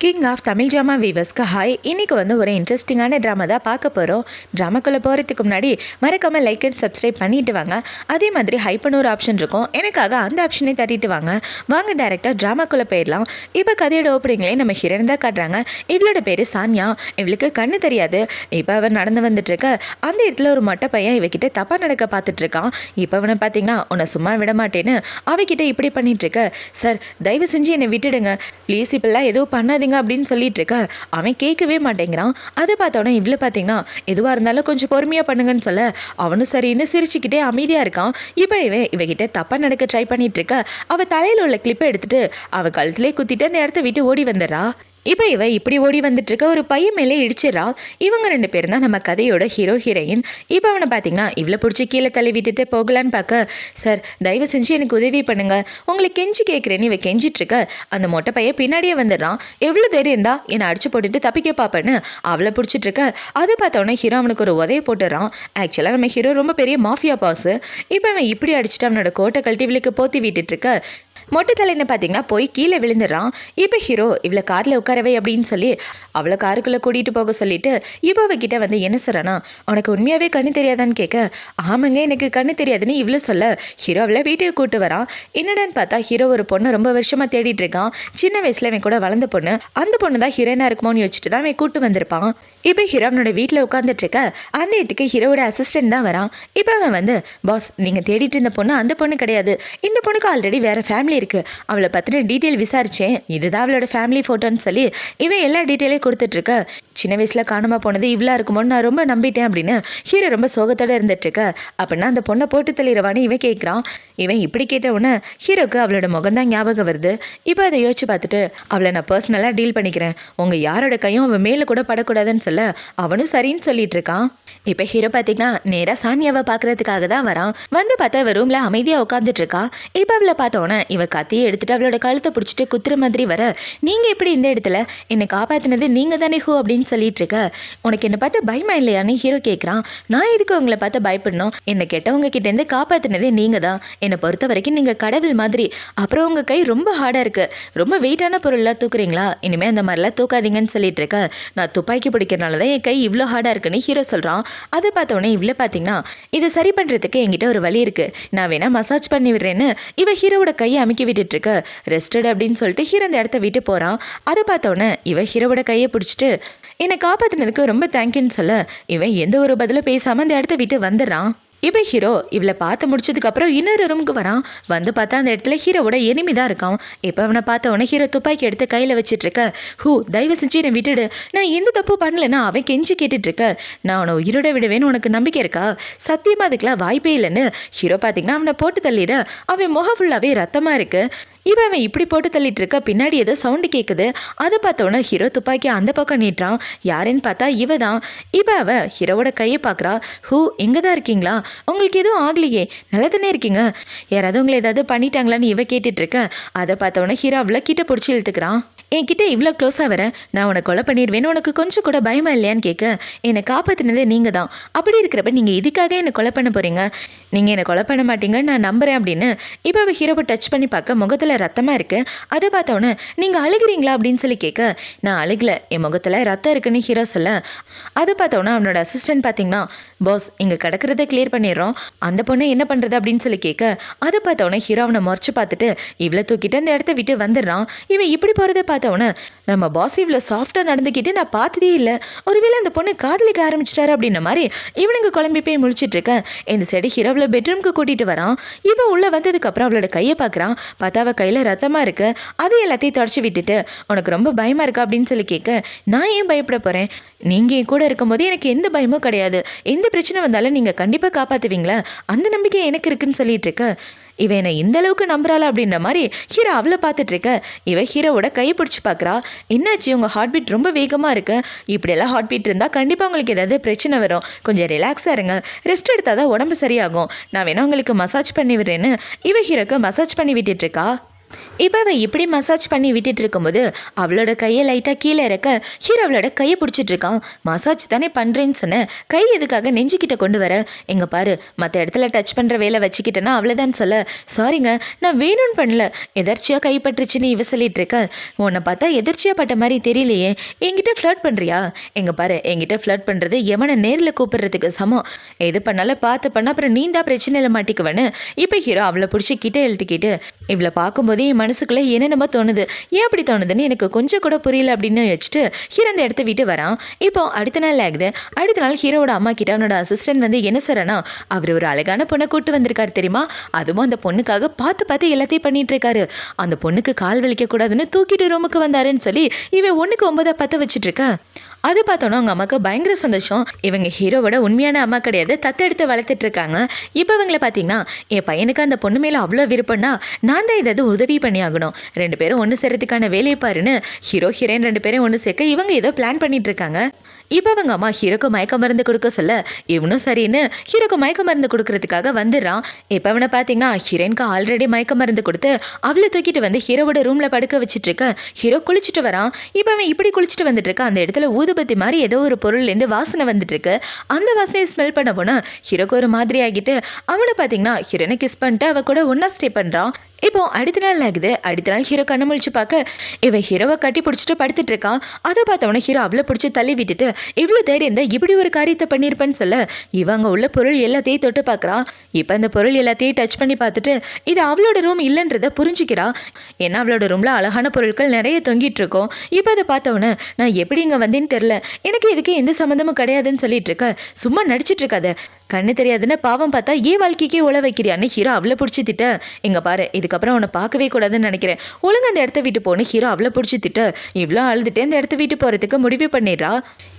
King of Tamil drama வீவர்ஸ்க்கு hi. இன்றைக்கி ஒரு இன்ட்ரெஸ்டிங்கான ட்ராமா தான் பார்க்க போகிறோம். ட்ராமாக்குள்ளே போகிறதுக்கு முன்னாடி மறக்காமல் லைக் அண்ட் சப்ஸ்கிரைப் பண்ணிட்டு வாங்க. அதே மாதிரி ஹைப்னு ஒரு ஆப்ஷன் இருக்கும், எனக்காக அந்த ஆப்ஷனை தட்டிட்டு வாங்க. வாங்க டேரெக்டாக ட்ராமாக்குள்ளே போயிடலாம். இப்போ கதையோட ஓப்பனிங்லேயே நம்ம ஹீரோயின் தான் காட்டுறாங்க. இவளோட பேர் சான்யா. இவளுக்கு கண்ணு தெரியாது. இப்போ அவர் நடந்து வந்துட்டுருக்க அந்த இடத்துல ஒரு மொட்டை பையன் இவகிட்ட தப்பாக நடக்க பார்த்துட்ருக்கான். இப்போ அவனை பார்த்தீங்கன்னா உன்னை சும்மா விட மாட்டேன்னு அவகிட்ட இப்படி பண்ணிகிட்ருக்க. சார் தயவு செஞ்சு என்னை விட்டுடுங்க ப்ளீஸ், இப்பெல்லாம் எதுவும் பண்ணாதீங்க அப்படின்னு சொல்லிட்டு இருக்க. அவன் கேட்கவே மாட்டேங்கிறான். அதை பார்த்தோன்னே இவ்வளோ பார்த்தீங்கன்னா எதுவாக இருந்தாலும் கொஞ்சம் பொறுமையாக பண்ணுங்கன்னு சொல்ல அவனும் சரின்னு சிரிச்சுக்கிட்டே அமைதியாக இருக்கான். இப்போ இவகிட்ட தப்பாக நடக்க ட்ரை பண்ணிட்டு இருக்க. அவள் தலையில் உள்ள கிளிப்பை எடுத்துட்டு அவள் கழுத்துலேயே குத்திட்டு அந்த இடத்த விட்டு ஓடி வந்துடுறா. இப்போ இப்படி ஓடி வந்துட்டு இருக்க ஒரு பையன் மேலே இடிச்சிடறா. இவங்க 2 பேரும் தான் நம்ம கதையோட ஹீரோ ஹீரோயின். இப்போ அவனை பார்த்தீங்கன்னா இவ்வளோ பிடிச்சி கீழே தள்ளி விட்டுட்டு போகலான்னு பார்க்க, சார் தயவு செஞ்சு எனக்கு உதவி பண்ணுங்க, உங்களை கெஞ்சி கேட்குறேன்னு இவ கெஞ்சிட்டு இருக்க. அந்த மொட்டை பையன் பின்னாடியே வந்துடுறான். எவ்வளோ தைரியம் இருந்தா என்னை அடிச்சு போட்டுட்டு தப்பிக்க பார்ப்பேன்னு அவளை பிடிச்சிட்டு இருக்க. அதை பார்த்தோன்னே ஹீரோ அவனுக்கு ஒரு உதவி போட்டுறான். ஆக்சுவலாக நம்ம ஹீரோ ரொம்ப பெரிய மாஃபியா பாஸ். இப்போ அவன் இப்படி அடிச்சுட்டு அவனோட கோட்டை கழட்டி இவளுக்கு போத்தி விட்டுட்டு இருக்க. மொட்டை தலைன்னு பார்த்தீங்கன்னா போய் கீழே விழுந்துடுறான். இப்போ ஹீரோ இவ்வளோ காரில் உட்காரவே அப்படின்னு சொல்லி அவளை காருக்குள்ளே கூட்டிகிட்டு போக சொல்லிட்டு இப்போ அவகிட்ட என்ன சொல்கிறானா, உனக்கு உண்மையாகவே கண்ணு தெரியாதான்னு கேட்க, ஆமாங்க எனக்கு கண்ணு தெரியாதுன்னு இவ்வளோ சொல்ல ஹீரோ அவளை வீட்டுக்கு கூப்பிட்டு வரான். என்னடான்னு பார்த்தா ஹீரோ ஒரு பொண்ணை ரொம்ப வருஷமாக தேடிட்டு இருக்கான். சின்ன வயசில் அவன் கூட வளர்ந்த பொண்ணு. அந்த பொண்ணு தான் ஹீரோயினாக இருக்குமோன்னு யோசிச்சுட்டு தான் அவன் கூப்பிட்டு வந்திருப்பான். இப்போ ஹீரோ அவனோட வீட்டில் உட்காந்துட்டு இருக்க. அந்த இடத்துக்கு ஹீரோவோட அசிஸ்டன்ட் தான் வரான். இப்போ அவன் பாஸ் நீங்கள் தேடிட்டு இருந்த பொண்ணு அந்த பொண்ணு கிடையாது, இந்த பொண்ணுக்கு ஆல்ரெடி வேறு ஃபேமிலி இருக்கு, அவளை பத்தின டீட்டெயில் விசாரிச்சேன், இதுதான் அவளோட ஃபேமிலி போட்டோன்னு சொல்லி இவன் எல்லா டீட்டெயிலையும் கொடுத்துட்டு இருக்க. சின்ன வயசுல காணாம போனது இவ்வளோ இருக்குமோன்னு நான் ரொம்ப நம்பிட்டேன் அப்படின்னு ஹீரோ ரொம்ப சோகத்தோட இருந்துட்டு இருக்க. அப்படின்னா அந்த பொண்ணை போட்டு தள்ளிடுவான்னு இவன் கேட்குறான். இவன் இப்படி கேட்ட உடனே ஹீரோக்கு அவளோட முகம் தான் ஞாபகம் வருது. இப்போ அதை யோசிச்சு பார்த்துட்டு அவளை நான் பர்சனலாக டீல் பண்ணிக்கிறேன், உங்க யாரோட கையும் அவன் மேலே கூட படக்கூடாதுன்னு சொல்ல அவனும் சரின்னு சொல்லிட்டு இருக்கான். இப்போ ஹீரோ பார்த்தீங்கன்னா நேராக சானியாவை பார்க்கறதுக்காக தான் வரான். வந்து பார்த்தா அவள் ரூமில் அமைதியாக உட்காந்துட்டு இருக்கா. இப்போ அவளை பார்த்தோன்னே இவ கத்தியை எடுத்துட்டு அவளோட கழுத்தை பிடிச்சிட்டு குத்துற மாதிரி வர, நீங்கள் எப்படி இந்த இடத்துல என்னை காப்பாற்றினது நீங்கள் தானே ஹூ அப்படின்னு சொல்லிட்டு இருக்க. உனக்கு என்னை பார்த்து பயமா இல்லையான்னு ஹீரோ கேட்குறான். நான் எதுக்கு உங்களை பார்த்து பயப்படணும், என்னை கெட்டவங்க கிட்டேருந்து காப்பாற்றினதே நீங்கள் தான், என்னை பொறுத்த வரைக்கும் நீங்கள் கடவுள் மாதிரி. அப்புறம் உங்கள் கை ரொம்ப ஹார்டாக இருக்குது, ரொம்ப வெயிட்டான பொருளாக தூக்குறீங்களா, இனிமேல் அந்த மாதிரிலாம் தூக்காதீங்கன்னு சொல்லிட்டு இருக்க. நான் துப்பாக்கி பிடிக்கிறனால தான் என் கை இவ்வளோ ஹார்டாக இருக்குன்னு ஹீரோ சொல்கிறான். அதை பார்த்தோன்னே இவ்வளோ பார்த்தீங்கன்னா இதை சரி பண்ணுறதுக்கு என்கிட்ட ஒரு வழி இருக்குது, நான் வேணா மசாஜ் பண்ணி விடுறேன்னு இவ ஹீரோவோட கையை அமுக்கி விட்டுட்டு இருக்க. ரெஸ்டட் அப்படின்னு சொல்லிட்டு ஹீரோ அந்த இடத்த விட்டு போகிறான். அதை பார்த்தோன்னே இவ ஹீரோவோட கையை பிடிச்சிட்டு என்னை காப்பாற்றினதுக்கு ரொம்ப தேங்க்யூன்னு சொல்ல இவன் எந்த ஒரு பதிலும் பேசாமல் அந்த இடத்த விட்டு வந்துடுறான். இப்போ ஹீரோ இவளை பார்த்து முடிச்சதுக்கப்புறம் இன்னொரு ரூமுக்கு வரான். வந்து பார்த்தா அந்த இடத்துல ஹீரோவோட எனிமி தான் இருக்கான். இப்போ அவனை பார்த்த உடனே ஹீரோ துப்பாக்கி எடுத்து கையில் வச்சுட்டு இருக்க. ஹூ தயவு செஞ்சு என்னை விட்டுடு, நான் எந்த தப்பு பண்ணலைன்னா அவன் கெஞ்சி கேட்டுட்டு இருக்க. நான் அவனை உயிரோட விடுவேன்னு உனக்கு நம்பிக்கை இருக்கா, சத்தியமாக அதுக்கெல்லாம் வாய்ப்பே இல்லைன்னு ஹீரோ பார்த்தீங்கன்னா அவனை போட்டு தள்ளிட. அவன் முகம் ஃபுல்லாகவே ரத்தமாக இருக்கு. இப்போ அவன் இப்படி போட்டு தள்ளிட்டு இருக்க. பின்னாடி ஏதோ சவுண்டு கேட்குது. அதை பார்த்தோன்னே ஹீரோ துப்பாக்கி அந்த பக்கம் நீட்டுறான். யாருன்னு பார்த்தா இவ தான். இப்போ அவ ஹீரோவோட கையை பார்க்குறா. ஹூ இங்கே தான் இருக்கீங்களா, உங்களுக்கு எதுவும் ஆகலையே, நல்லா தானே இருக்கீங்க, யாராவது உங்களை ஏதாவது பண்ணிட்டாங்களான்னு இவ கேட்டுட்டு இருக்க. அதை பார்த்தோன்னே ஹீரோ அவளை கிட்ட பிடிச்சி இழுத்துக்கிறான். என்கிட்ட இவ்வளோ க்ளோஸாக வர, நான் உனக்கு கொலை பண்ணிடுவேன்னு உனக்கு கொஞ்சம் கூட பயமா இல்லையான்னு கேட்க, என்னை காப்பாற்றினதே நீங்கள் தான், அப்படி இருக்கிறப்ப நீங்கள் இதுக்காக என்னை கொலை பண்ண போகிறீங்க, நீங்கள் என்னை கொலை பண்ண மாட்டீங்கன்னு நான் நம்புகிறேன் அப்படின்னு இப்போ அவள் ஹீரோவை டச் பண்ணி பார்க்க முகத்தில் ரத்தமாக இருக்குது. அதை பார்த்தோன்னே நீங்கள் அழுகிறீங்களா அப்படின்னு சொல்லி கேட்க, நான் அழுகலை, என் முகத்தில் ரத்தம் இருக்குன்னு ஹீரோ சொல்ல. அதை பார்த்தோன்னே அவனோட அசிஸ்டன்ட் பார்த்தீங்கன்னா, பாஸ் இங்கே கிடக்கிறத கிளியர் பண்ணிடுறோம், அந்த பொண்ணை என்ன பண்ணுறது அப்படின்னு சொல்லி கேட்க. அதை பார்த்தோன்னே ஹீரோ அவனை முறைச்சு பார்த்துட்டு இவ்வளோ தூக்கிட்டு அந்த இடத்த விட்டு வந்துடுறான். இவன் இப்படி போகிறத பார்த்தவொன்னே நம்ம பாஸ் இவ்வளோ சாஃப்டாக நடந்துக்கிட்டு நான் பார்த்ததே இல்லை, ஒருவேளை அந்த பொண்ணு காதலிக்க ஆரம்பிச்சிட்டாரு அப்படின்ன மாதிரி இவனுக்கு குழம்பி போய் முழிச்சிட்டு இருக்க. இந்த சைடு ஹீரோவில் பெட்ரூம்க்கு கூட்டிகிட்டு வரான். இப்போ உள்ளே வந்ததுக்கப்புறம் அவளோட கையை பார்க்குறான். பார்த்தா அவள் கையில் ரத்தமாக இருக்கு. அது எல்லாத்தையும் தொடச்சி விட்டுட்டு உனக்கு ரொம்ப பயமாக இருக்கா அப்படின்னு சொல்லி கேட்க, நான் ஏன் பயப்பட போகிறேன், நீங்கள் என் கூட இருக்கும்போது எனக்கு எந்த பயமும் கிடையாது, எந்த பிரச்சனை வந்தாலும் நீங்கள் கண்டிப்பாக காப்பாற்றுவீங்களா, அந்த நம்பிக்கை எனக்கு இருக்குன்னு சொல்லிட்டு இருக்க. இவன் என்னை இந்த அளவுக்கு நம்புறாளா அப்படின்ற மாதிரி ஹீரோ அவளை பார்த்துட்டு இருக்க. இவன் ஹீரோவோட கையை பிடிச்சி பார்க்குறா. என்னாச்சு, உங்கள் ஹார்ட் பீட் ரொம்ப வேகமாக இருக்கு, இப்படியெல்லாம் ஹார்ட் பீட் இருந்தால் கண்டிப்பாக உங்களுக்கு ஏதாவது பிரச்சனை வரும், கொஞ்சம் ரிலாக்ஸாக இருங்க, ரெஸ்ட் எடுத்தால் தான் உடம்பு சரியாகும், நான் வேணா உங்களுக்கு மசாஜ் பண்ணி விடுறேன்னு இவன் ஹீரோக்கு மசாஜ் பண்ணி விட்டுட்டு இருக்கா. இப்போ அவள் இப்படி மசாஜ் பண்ணி விட்டுட்டு இருக்கும்போது அவளோட கையை லைட்டாக கீழே இறக்க ஹீரோ அவளோட கையை பிடிச்சிட்டு இருக்கான். மசாஜ் தானே பண்ணுறேன்னு சொன்னேன், கை எதுக்காக நெஞ்சுக்கிட்ட கொண்டு வர? எங்கே பாரு, மற்ற இடத்துல டச் பண்ணுற வேலை வச்சுக்கிட்டேன்னா அவ்வளோதான் சொல்ல. சாரிங்க, நான் வேணும்னு பண்ணல, எதர்ச்சியாக கைப்பற்றுச்சுன்னு இவ சொல்லிட்டு இருக்க. உன்னை பார்த்தா எதர்ச்சியாக பட்ட மாதிரி தெரியலையே, என்கிட்ட ஃப்ளர்ட் பண்ணுறியா? எங்கே பாரு, என்கிட்ட ஃப்ளர்ட் பண்ணுறது எவனை நேரில் கூப்பிடுறதுக்கு சமம். எது பண்ணாலும் பார்த்து பண்ண, அப்புறம் நீ தான் பிரச்சனையில் மாட்டிக்குவேன்னு இப்போ ஹீரோ அவளை பிடிச்சி கிட்ட எழுத்துக்கிட்டு இவளை பார்க்கும்போதே என் மனசுக்குள்ளே என்னென்னமோ தோணுது, ஏன் அப்படி தோணுதுன்னு எனக்கு கொஞ்சம் கூட புரியல அப்படின்னு வச்சுட்டு ஹீரோ அந்த இடத்த விட்டு வரான். இப்போ அடுத்த நாள் ஆகுது. அடுத்த நாள் ஹீரோட அம்மா கிட்ட அவனோட அசிஸ்டன்ட் வந்து என்ன சொல்றனா, அவர் ஒரு அழகான பொண்ணை கூட்டு வந்திருக்காரு தெரியுமா, அதுவும் அந்த பொண்ணுக்காக பார்த்து பார்த்து எல்லாத்தையும் பண்ணிட்டு இருக்காரு. அந்த பொண்ணுக்கு கால் வலிக்க கூடாதுன்னு தூக்கிட்டு ரூமுக்கு வந்தாருன்னு சொல்லி இவன் 1க்கு 9 பத்த வச்சுட்டு இருக்க. அது பார்த்தோன்னா அவங்க அம்மாவுக்கு பயங்கர சந்தோஷம். இவங்க ஹீரோவோட உண்மையான அம்மா கிடையாது, தத்தெடுத்து வளர்த்துட்டு இருக்காங்க. இப்போ இவங்களை பார்த்தீங்கன்னா என் பையனுக்கு அந்த பொண்ணு மேலே அவ்வளோ விருப்பம்னா நான் தான் ஏதாவது உதவி பண்ணி ஆகணும், 2 பேரும் ஒன்று சேர்றதுக்கான வேலையை பாருன்னு ஹீரோ ஹீரோயின் 2 பேரும் ஒன்று சேர்க்க இவங்க ஏதோ பிளான் பண்ணிட்டு இருக்காங்க. இப்போ அவங்க அம்மா ஹீரோக்கு மயக்க மருந்து கொடுக்க சொல்ல இவனும் சரின்னு ஹீரோக்கு மயக்க மருந்து கொடுக்கறதுக்காக வந்துடுறான். இப்போ அவனை பார்த்தீங்கன்னா ஹீரோயினுக்கு ஆல்ரெடி மயக்க மருந்து கொடுத்து அவளை தூக்கிட்டு வந்து ஹீரோவோட ரூமில் படுக்க வச்சுட்டு இருக்க. ஹீரோ குளிச்சுட்டு வரான். இப்போ அவன் இப்படி குளிச்சுட்டு வந்துட்டு இருக்க. அந்த இடத்துல ஊதுபத்தி மாதிரி ஏதோ ஒரு பொருள்லேருந்து வாசனை வந்துட்டு இருக்கு. அந்த வாசனையை ஸ்மெல் பண்ண போனால் ஹீரோக்கு ஒரு மாதிரி ஆகிட்டு அவனை பார்த்தீங்கன்னா ஹீரோனை கிஸ் பண்ணிட்டு அவ கூட ஒன்றா ஸ்டே பண்ணுறான். இப்போ அடுத்த நாள் ஆகுது. அடுத்த நாள் ஹீரோ கண்ணு முழிச்சு பார்க்க இவன் ஹீரோவை கட்டி பிடிச்சிட்டு படுத்துட்டு இருக்கான். அதை பார்த்தவன ஹீரோ அவளை பிடிச்சி தள்ளி விட்டுட்டு இவ்வளோ தைரியம் இருந்தா இப்படி ஒரு காரியத்தை பண்ணியிருப்பேன்னு சொல்ல இவங்க உள்ள பொருள் எல்லாத்தையும் தொட்டு பார்க்குறான். இப்போ அந்த பொருள் எல்லாத்தையும் டச் பண்ணி பார்த்துட்டு இது அவளோட ரூம் இல்லைன்றத புரிஞ்சுக்கிறா. ஏன்னா அவளோட ரூமில் அழகான பொருட்கள் நிறைய தொங்கிட்டு இருக்கோம். இப்போ அதை பார்த்தவன நான் எப்படி இங்கே வந்தேன்னு தெரில, எனக்கு இதுக்கு எந்த சம்மந்தமும் கிடையாதுன்னு சொல்லிட்டு இருக்க. சும்மா நடிச்சிட்டு இருக்காத, கண்ணு தெரியாதுன்னு பாவம் பார்த்தா ஏன் வாழ்க்கைக்கே உழ வைக்கிறியான்னு ஹீரோ அவளை பிடிச்சி திட்ட. இங்கே பாரு, இதுக்கப்புறம் அவனை பார்க்கவே கூடாதுன்னு நினைக்கிறேன், ஒழுங்கு அந்த இடத்த விட்டு போன்னு ஹீரோ அவளை பிடிச்சி திட்ட. இவ்வளோ அழுதுட்டு அந்த இடத்த விட்டு போகிறதுக்கு முடிவு பண்ணிடுறா.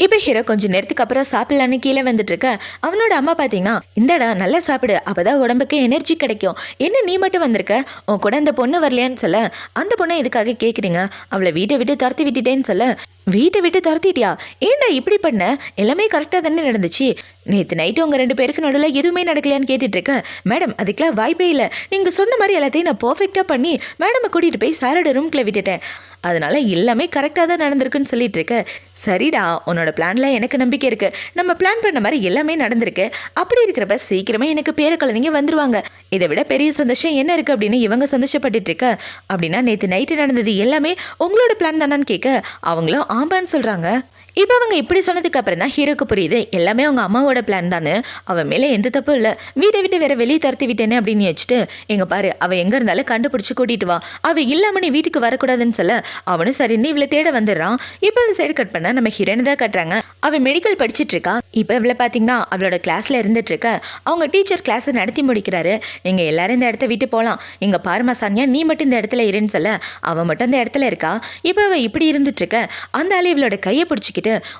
இப்போ ஹீரோ கொஞ்சம் நேரத்துக்கு அப்புறம் சாப்பிடலான்னு கீழே வந்துட்டு இருக்க. அவனோட அம்மா பார்த்தீங்கன்னா இந்தடா நல்லா சாப்பிடு, அப்போதான் உடம்புக்கு எனர்ஜி கிடைக்கும், என்ன நீ மட்டும் வந்திருக்க, உன் கூட அந்த பொண்ணு வரலையான்னு சொல்ல அந்த பொண்ணை எதுக்காக கேட்குறீங்க, அவளை வீட்டை விட்டு துரத்தி விட்டுட்டேன்னு சொல்ல வீட்டை விட்டு துரத்திட்டியா, ஏண்டா இப்படி பண்ண, எல்லாமே கரெக்டாக தானே நடந்துச்சு, நேற்று நைட்டு உங்கள் 2 பேருக்கு நடுவில் எதுவுமே நடக்கலையான்னு கேட்டுட்டு இருக்கேன். மேடம் அதுக்கெல்லாம் வாய்ப்பே இல்லை, நீங்கள் சொன்ன மாதிரி எல்லாத்தையும் நான் பர்ஃபெக்டாக பண்ணி மேடமை கூட்டிகிட்டு போய் சாரோட ரூம்குள்ளே விட்டுட்டேன், அதனால் எல்லாமே கரெக்டாக தான் நடந்திருக்குன்னு சொல்லிட்டு இருக்க. சரிடா, உன்னோட பிளானில் எனக்கு நம்பிக்கை இருக்குது, நம்ம பிளான் பண்ண மாதிரி எல்லாமே நடந்திருக்கு, அப்படி இருக்கிறப்ப சீக்கிரமே எனக்கு பேர குழந்தைங்க வந்துடுவாங்க, இதை விட பெரிய சந்தோஷம் என்ன இருக்குது அப்படின்னு இவங்க சந்தோஷப்பட்டுட்டு இருக்க. அப்படின்னா நேற்று நைட்டு நடந்தது எல்லாமே உங்களோட பிளான் தானான்னு கேட்க அவங்களும் ஆமான்னு சொல்கிறாங்க. இப்போ அவங்க இப்படி சொன்னதுக்கு அப்புறம் தான் ஹீரோக்கு புரியுது எல்லாமே அவங்க அம்மாவோட பிளான் தானே, அவன் மேலே எந்த தப்பும் இல்லை, வீட்டை விட்டு வேற வெளியே துரத்தி விட்டேனே அப்படின்னு வச்சுட்டு எங்க பாரு அவள் எங்கே இருந்தாலும் கண்டுபிடிச்சி கூட்டிட்டு வா, அவள் இல்லாமல் நீ வீட்டுக்கு வரக்கூடாதுன்னு சொல்ல அவனும் சரின்னு இவளை தேட வந்துடுறான். இப்போ அந்த சைடு கட் பண்ண நம்ம ஹீரோயின் தான் கட்டுறாங்க. அவள் மெடிக்கல் படிச்சுட்டு இருக்கா. இப்போ இவளை பார்த்தீங்கன்னா அவளோட கிளாஸில் இருந்துட்டு இருக்க. அவங்க டீச்சர் கிளாஸை நடத்தி முடிக்கிறாரு. நீங்கள் எல்லாரும் இந்த இடத்த விட்டு போகலாம், இங்கே பாருமா சானியா நீ மட்டும் இந்த இடத்துல இருன்னு சொல்ல அவள் மட்டும் அந்த இடத்துல இருக்கா. இப்போ அவள் இப்படி இருந்துட்டு இருக்க. அந்த ஆள் இவளோட கையை பிடிச்சிக்கிட்டு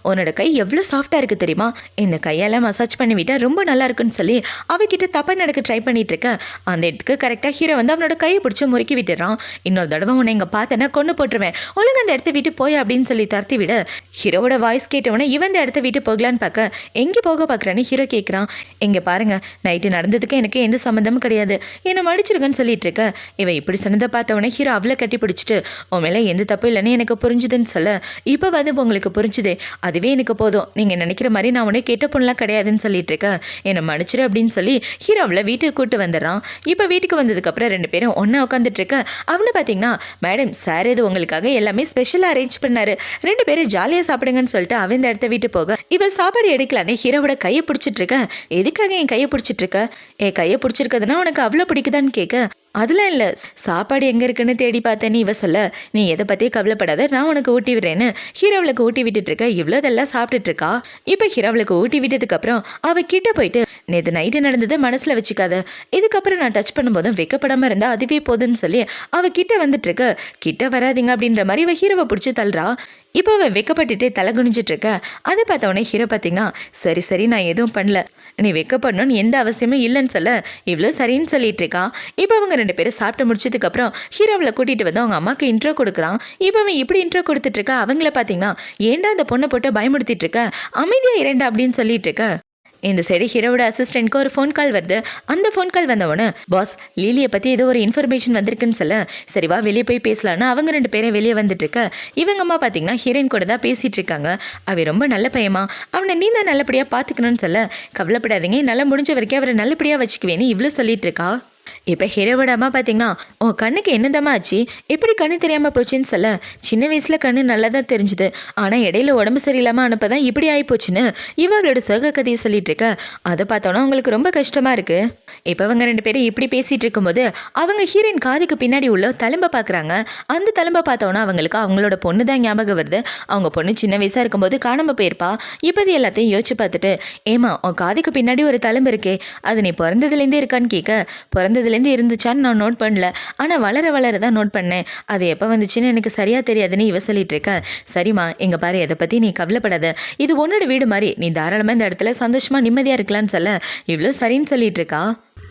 உன்னோட கை எவ்வளோ சாஃப்டாக இருக்குது தெரியுமா, இந்த கையால் மசாஜ் பண்ணி விட்டா ரொம்ப நல்லா இருக்குன்னு சொல்லி அவகிட்ட தப்பாக நடக்க ட்ரை பண்ணிட்டு இருக்க. அந்த இடத்துக்கு கரெக்டாக ஹீரோ வந்து அவனோட கையை பிடிச்சி முறுக்கி விட்டுறான். இன்னொரு தடவை உன்னை இங்கே பார்த்தேன்னா கொண்டு போட்டுருவேன், ஒழுங்கு அந்த இடத்த விட்டு போய் அப்படின்னு சொல்லி தரத்தி விட ஹீரோவோட வாய்ஸ் கேட்டவொடனே இவன் இந்த இடத்த விட்டு போகலான்னு பார்க்க எங்கே போக பார்க்குறான்னு ஹீரோ கேட்குறான். இங்கே பாருங்க, நைட்டு நடந்ததுக்கு எனக்கு எந்த சம்மந்தமும் கிடையாது, என்னை மடிச்சிருக்கன்னு சொல்லிட்டு இருக்க. இவன் இப்படி சொன்னதை பார்த்தவொடனே ஹீரோ அவளை கட்டி பிடிச்சிட்டு உன் மேலே எந்த தப்பு இல்லைன்னு எனக்கு புரிஞ்சுதுன்னு சொல்ல இப்போ வந்து உங்களுக்கு புரிஞ்சுது, அதுவே எனக்கு போதும், நீங்கள் நினைக்கிற மாதிரி நான் உடனே கெட்ட பொண்ணுலாம் கிடையாதுன்னு சொல்லிட்டு இருக்கேன், என்னை மன்னிச்சிரு அப்படின்னு சொல்லி ஹீரோவில் வீட்டுக்கு கூட்டு வந்துடுறான். இப்போ வீட்டுக்கு வந்ததுக்கப்புறம் 2 பேரும் ஒன்றா உட்காந்துட்டு இருக்க. அவனை பார்த்தீங்கன்னா மேடம் சார் இது உங்களுக்காக எல்லாமே ஸ்பெஷலாக அரேஞ்ச் பண்ணாரு, 2 பேரும் ஜாலியாக சாப்பிடுங்கன்னு சொல்லிட்டு அவன் இந்த இடத்த வீட்டு போக இவன் சாப்பாடு எடுக்கலான்னு ஹீரோவோட கையை பிடிச்சிட்டு இருக்க. எதுக்காக என் கையை பிடிச்சிட்டு இருக்க, என் கையை பிடிச்சிருக்கிறதுனா உனக்கு அவ்வளோ பிடிக்குதான்னு கேட்க அதெல்லாம் இல்லை, சாப்பாடு எங்கே இருக்குன்னு தேடி பார்த்தேன்னு இவ சொல்ல நீ எதை பற்றியும் கவலைப்படாத நான் உனக்கு ஊட்டி விடுறேன்னு ஹீரோவளுக்கு ஊட்டி விட்டுட்டு இருக்க. இவ்வளோதெல்லாம் சாப்பிட்டுட்டு இருக்கா. இப்போ ஹீரோவளுக்கு ஊட்டி விட்டதுக்கப்புறம் அவள் கிட்ட போயிட்டு நேற்று நைட்டு நடந்தது மனசில் வச்சுக்காத, இதுக்கப்புறம் நான் டச் பண்ணும்போதும் வெக்கப்படாமல் இருந்தால் அதுவே போதுன்னு சொல்லி அவள் கிட்ட வந்துட்டு இருக்க. கிட்ட வராதிங்க அப்படின்ற மாதிரி இவ ஹீரோவை பிடிச்சி தள்ளுறா. இப்போ அவன் வெக்கப்பட்டுட்டே தலை குனிஞ்சிட்டு இருக்க. அதை பார்த்தவொடனே ஹீரோ பார்த்தீங்கன்னா சரி சரி நான் எதுவும் பண்ணல, நீ வெக்கப்படணும்னு எந்த அவசியமும் இல்லைன்னு சொல்ல இவ்வளோ சரின்னு சொல்லிட்டு இருக்கா. இப்போ அவங்க 2 பேரும் சாப்பிட்டு முடிச்சதுக்கப்புறம் ஹீரோவில் கூட்டிகிட்டு வந்து அவங்க அம்மாவுக்கு இன்ட்ரோ கொடுக்குறான். இப்போ அவன் இப்படி இன்ட்ரோ கொடுத்துட்டு இருக்கா. அவங்கள பார்த்தீங்கன்னா ஏன்டா அந்த பொண்ணை போட்டு பயமுடுத்திட்டு இருக்க, அமைதியாக இரண்டா அப்படின்னு சொல்லிட்டு இருக்க. இந்த சைடு ஹீரோவோட அசிஸ்டன்ட்க்கு ஒரு ஃபோன் கால் வருது. அந்த ஃபோன் கால் வந்தவொடனே பாஸ் லீலியை பற்றி ஏதோ ஒரு இன்ஃபர்மேஷன் வந்திருக்குன்னு சொல்ல சரிவா வெளியே போய் பேசலான்னு அவங்க 2 பேரும் வெளியே வந்துட்டு இருக்க இவங்க அம்மா பார்த்தீங்கன்னா ஹீரோயின் கூட தான் பேசிட்டு இருக்காங்க. அவ ரொம்ப நல்ல பையமா, அவனை நீ தான் நல்லபடியாக பார்த்துக்கணும்னு சொல்ல கவலைப்படாதீங்க, நல்லா முடிஞ்ச வரைக்கும் அவரை நல்லபடியாக வச்சுக்குவேன்னு இவ்வளோ சொல்லிட்டு இருக்கா. இப்போ ஹீரோவோட அம்மா பார்த்தீங்கன்னா உன் கண்ணுக்கு என்னதம்மா ஆச்சு, எப்படி கண்ணு தெரியாமல் போச்சுன்னு சொல்ல சின்ன வயசில் கண்ணு நல்லா தான் தெரிஞ்சுது, ஆனால் இடையில உடம்பு சரியில்லாமல் அனுப்பதான் இப்படி ஆகிப்போச்சுன்னு இவங்களோட சோக கதையை சொல்லிட்டு இருக்க. அதை பார்த்தோன்னா அவங்களுக்கு ரொம்ப கஷ்டமாக இருக்கு. இப்போ அவங்க 2 பேரும் இப்படி பேசிகிட்டு இருக்கும்போது அவங்க ஹீரோயின் காதுக்கு பின்னாடி உள்ள தழும்பை பார்க்குறாங்க. அந்த தழும்பை பார்த்தோன்னா அவங்களுக்கு அவங்களோட பொண்ணு தான் ஞாபகம் வருது. அவங்க பொண்ணு சின்ன வயசாக இருக்கும்போது காணாமல் போயிருப்பா. இப்போது எல்லாத்தையும் யோசிச்சு பார்த்துட்டு ஏமா உன் காதுக்கு பின்னாடி ஒரு தழும்பு இருக்கே, அது நீ பிறந்ததுலேருந்தே இருக்கான்னு கேட்க பிறந்ததுலேருந்து இருந்துச்சான்னு நான் நோட் பண்ணல, ஆனால் வளர வளர தான் நோட் பண்ணேன், அது எப்போ வந்துச்சுன்னு எனக்கு சரியாக தெரியாதுன்னு இவ சொல்லிட்டு இருக்க. சரிம்மா இங்கே பாரு, அதை பற்றி நீ கவலைப்படாத, இது உன்னோட வீடு மாதிரி, நீ தாராளமாக இந்த இடத்துல சந்தோஷமாக நிம்மதியாக இருக்கலான்னு சொல்ல இவ்வளோ சரின்னு சொல்லிட்டு இருக்கா.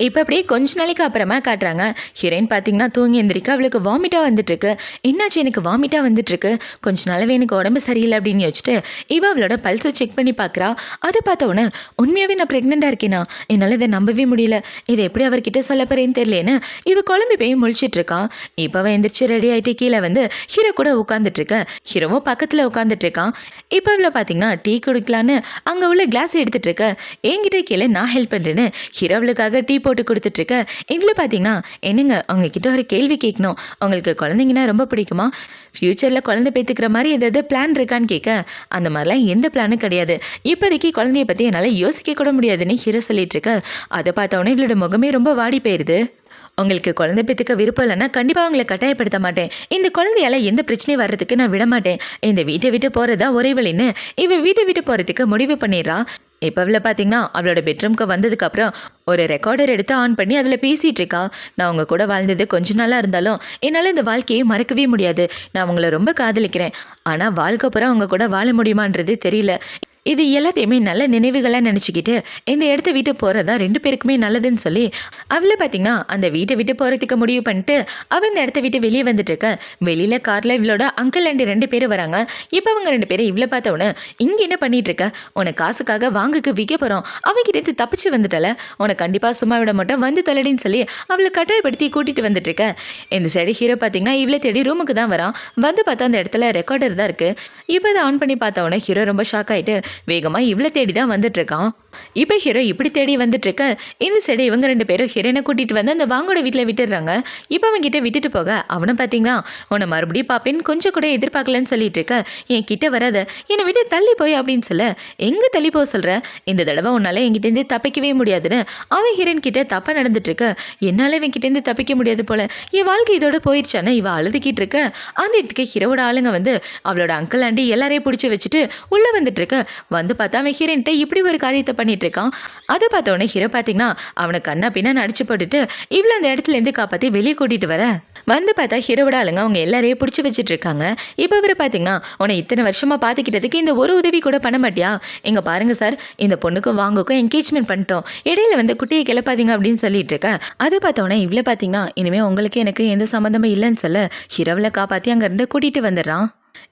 இப்போ அப்படியே கொஞ்ச நாளைக்கு அப்புறமா காட்டுறாங்க. ஹீரோயின் பார்த்தீங்கன்னா தூங்கி எந்திரிக்க அவளுக்கு வாமிட்டாக வந்துட்டுருக்கு. என்னாச்சு எனக்கு வாமிட்டாக வந்துட்டுருக்கு, கொஞ்ச நாளாவே எனக்கு உடம்பு சரியில்லை அப்படின்னு யோசிச்சுட்டு இவ அவளோட பல்ஸை செக் பண்ணி பார்க்குறா. அதை பார்த்தவொடனே உண்மையாகவே நான் ப்ரெக்னெண்ட்டாக இருக்கேனா, என்னால் இதை நம்பவே முடியல, இதை எப்படி அவர்கிட்ட சொல்ல போகிறேன்னு தெரியலேன்னு இவ குழம்பு போய் முழிச்சிட்ருக்கான். இப்போ அவன் எந்திரிச்சு ரெடி ஆகிட்டு கீழே வந்து ஹீரோ கூட உட்காந்துட்ருக்க. ஹீரோவும் பக்கத்தில் உட்காந்துட்ருக்கான். இப்போ அவளை பார்த்தீங்கன்னா டீ குடிக்கலான்னு அங்கே உள்ள கிளாஸ் எடுத்துகிட்டு இருக்க. என்கிட்ட கீழே நான் ஹெல்ப் பண்ணுறேன்னு ஹீரோ அவளுக்காக டீ போட்டு கொடுத்துட்ருக்க. இதில் பார்த்தீங்கன்னா என்னங்க உங்ககிட்ட ஒரு கேள்வி கேட்கணும், உங்களுக்கு குழந்தைங்கன்னா ரொம்ப பிடிக்குமா, ஃப்யூச்சரில் குழந்தை பெற்றுக்கிற மாதிரி ஏதாவது பிளான் இருக்கான்னு கேட்க அந்த மாதிரிலாம் எந்த பிளானும் கிடையாது, இப்போதைக்கு குழந்தைய பற்றி என்னால் யோசிக்க கூட முடியாதுன்னு ஹீரோ சொல்லிட்டு இருக்க. அதை பார்த்தவொடனே இவளோட முகமே ரொம்ப வாடி போயிடுது. உங்களுக்கு குழந்தை பெற்றுக்க விருப்பம் இல்லைன்னா கண்டிப்பாக அவங்களை கட்டாயப்படுத்த மாட்டேன், இந்த குழந்தையால எந்த பிரச்சனையும் வர்றதுக்கு நான் விட மாட்டேன், இந்த வீட்டை விட்டு போகிறதா ஒரே வழின்னு இவ வீட்டை விட்டு போகிறதுக்கு முடிவு பண்ணிடுறா. இப்போ அவளை பார்த்தீங்கன்னா அவளோட பெட்ரூம்க்கு வந்ததுக்கப்புறம் ஒரு ரெக்கார்டர் எடுத்து ஆன் பண்ணி அதில் பேசிகிட்டு இருக்கா. நான் உங்கள் கூட வாழ்ந்தது கொஞ்ச நாளாக இருந்தாலும் என்னால் இந்த வாழ்க்கையை மறக்கவே முடியாது, நான் உங்களை ரொம்ப காதலிக்கிறேன், ஆனால் வாழ்க்கை பூரா அவங்க கூட வாழ முடியுமான்றது தெரியல, இது எல்லாத்தையுமே நல்ல நினைவுகளாக நினச்சிக்கிட்டு இந்த இடத்த விட்டு போகிறதா 2 பேருக்குமே நல்லதுன்னு சொல்லி அவளை பார்த்தீங்கன்னா அந்த வீட்டை விட்டு போகிறதுக்கு முடிவு பண்ணிட்டு அவள் இந்த இடத்த விட்டு வெளியே வந்துட்டு இருக்க. வெளியில் காரில் இவளோட அங்கிள் ஆண்டி 2 பேரும் வராங்க. இப்போ அவங்க 2 பேரும் இவ்வளோ பார்த்தவொன்னே இங்கே என்ன பண்ணிட்டு இருக்க, உனக்கு காசுக்காக வாங்குக்கு விற்க போகிறோம், அவகிட்ட தப்பிச்சு வந்துட்டல, உனக்கு கண்டிப்பாக சும்மா விட மாட்டோம், வந்து தொலைடின்னு சொல்லி அவளை கட்டாயப்படுத்தி கூட்டிகிட்டு வந்துட்டு இருக்க. இந்த சைடு ஹீரோ பார்த்தீங்கன்னா இவ்வளோ தேடி ரூமுக்கு தான் வரான். வந்து பார்த்தா அந்த இடத்துல ரெக்கார்டர் தான் இருக்குது. இப்போ அதை ஆன் பண்ணி பார்த்தவொன்னே ஹீரோ ரொம்ப ஷாக் ஆகிட்டு வேகமாக இவ்வளோ தேடி தான் வந்துட்டு இருக்கான். இப்போ ஹீரோ இப்படி தேடி வந்துட்டு இருக்க. இந்த சைடு இவங்க 2 பேரும் ஹீரோனை கூட்டிகிட்டு வந்து அந்த வாங்கோட வீட்டில் விட்டுடுறாங்க. இப்போ அவங்ககிட்ட விட்டுட்டு போக அவனை பார்த்தீங்கன்னா உன்னை மறுபடியும் பார்ப்பேன்னு கொஞ்சம் கூட எதிர்பார்க்கலன்னு சொல்லிட்டு இருக்க. என் கிட்ட வராத, என்னை விட்டு தள்ளி போய் அப்படின்னு சொல்ல எங்கே தள்ளி போக சொல்கிற, இந்த தடவை உன்னால் என்கிட்டேருந்து தப்பிக்கவே முடியாதுன்னு அவன் ஹீரோயின் கிட்ட தப்பாக நடந்துட்டு இருக்க. என்னால் இவன்கிட்டேருந்து தப்பிக்க முடியாது போல, என் வாழ்க்கை இதோட போயிடுச்சான்னு இவ அழுதுகிட்டு இருக்க. அந்த இடத்துக்கு ஹீரோட ஆளுங்க வந்து அவளோட அங்கிள் ஆண்டி எல்லாரையும் பிடிச்சி வச்சுட்டு உள்ளே வந்துட்டு இருக்க. வந்து பார்த்தா அவன் ஹீரோன்ட்ட இப்படி ஒரு காரியத்தை பண்ணிட்டு இருக்கான். அதை பார்த்தவொடனே ஹீரோ பார்த்தீங்கன்னா அவனை கண்ணா பின்னா நடிச்சு போட்டுட்டு இவ்வளோ அந்த இடத்துலேருந்து காப்பாற்றி வெளியே கூட்டிகிட்டு வர. வந்து பார்த்தா ஹீரோவோட ஆளுங்க அவங்க எல்லாரையும் பிடிச்சி வச்சுட்டு இருக்காங்க. இப்போ இவரை பார்த்தீங்கன்னா உன்னை இத்தனை வருஷமாக பார்த்துக்கிட்டதுக்கு இந்த ஒரு உதவி கூட பண்ண மாட்டியா, இங்கே பாருங்க சார், இந்த பொண்ணுக்கும் வாங்குக்கும் என்கேஜ்மெண்ட் பண்ணிட்டோம், இடையில வந்து குட்டியை கிளப்பாதீங்க அப்படின்னு சொல்லிட்டு இருக்க. அதை பார்த்தவொடனே இவ்வளோ பார்த்தீங்கன்னா இனிமேல் உங்களுக்கு எனக்கு எந்த சம்மந்தமும் இல்லைன்னு சொல்ல ஹீரோவில் காப்பாற்றி அங்கேருந்து கூட்டிகிட்டு வந்துடுறான்.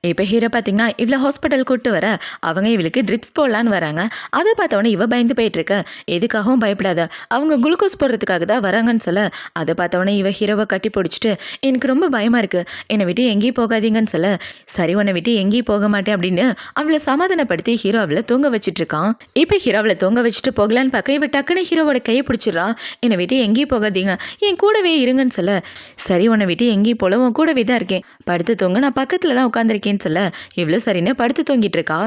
இப்போ ஹீரோ பார்த்தீங்கன்னா இவ்வளோ ஹாஸ்பிட்டல் கூப்பிட்டு வர அவங்க இவளுக்கு ட்ரிப்ஸ் போடலான்னு வராங்க. அதை பார்த்தவொடனே இவ பயந்து போயிட்டுருக்க. எதுக்காகவும் பயப்படாத, அவங்க குளுக்கோஸ் போடுறதுக்காக தான் வராங்கன்னு சொல்ல அதை பார்த்தவொடனே இவ ஹீரோவை கட்டி பிடிச்சிட்டு எனக்கு ரொம்ப பயமாக இருக்குது, என்னை விட்டு எங்கேயும் போகாதீங்கன்னு சொல்ல சரி உன்னை விட்டு எங்கேயும் போக மாட்டேன் அப்படின்னு அவளை சமாதானப்படுத்தி ஹீரோ அவளை தூங்க வச்சுட்டு இருக்கான். இப்போ ஹீரோ அவளை தூங்க வச்சுட்டு போகலான்னு பார்க்க இவ டக்குன்னு ஹீரோவோட கையை பிடிச்சிடறா. என்னை விட்டு எங்கேயும் போகாதீங்க, என் கூடவே இருங்கன்னு சொல்ல சரி உன்னை விட்டு எங்கேயும் போல, உன் கூடவே தான் இருக்கேன், படுத்து தூங்க, நான் பக்கத்தில் தான் உட்காந்துருக்கேன்னு சொல்ல இவ்வளோ சரின்னு படுத்து தூங்கிட்டு இருக்கா.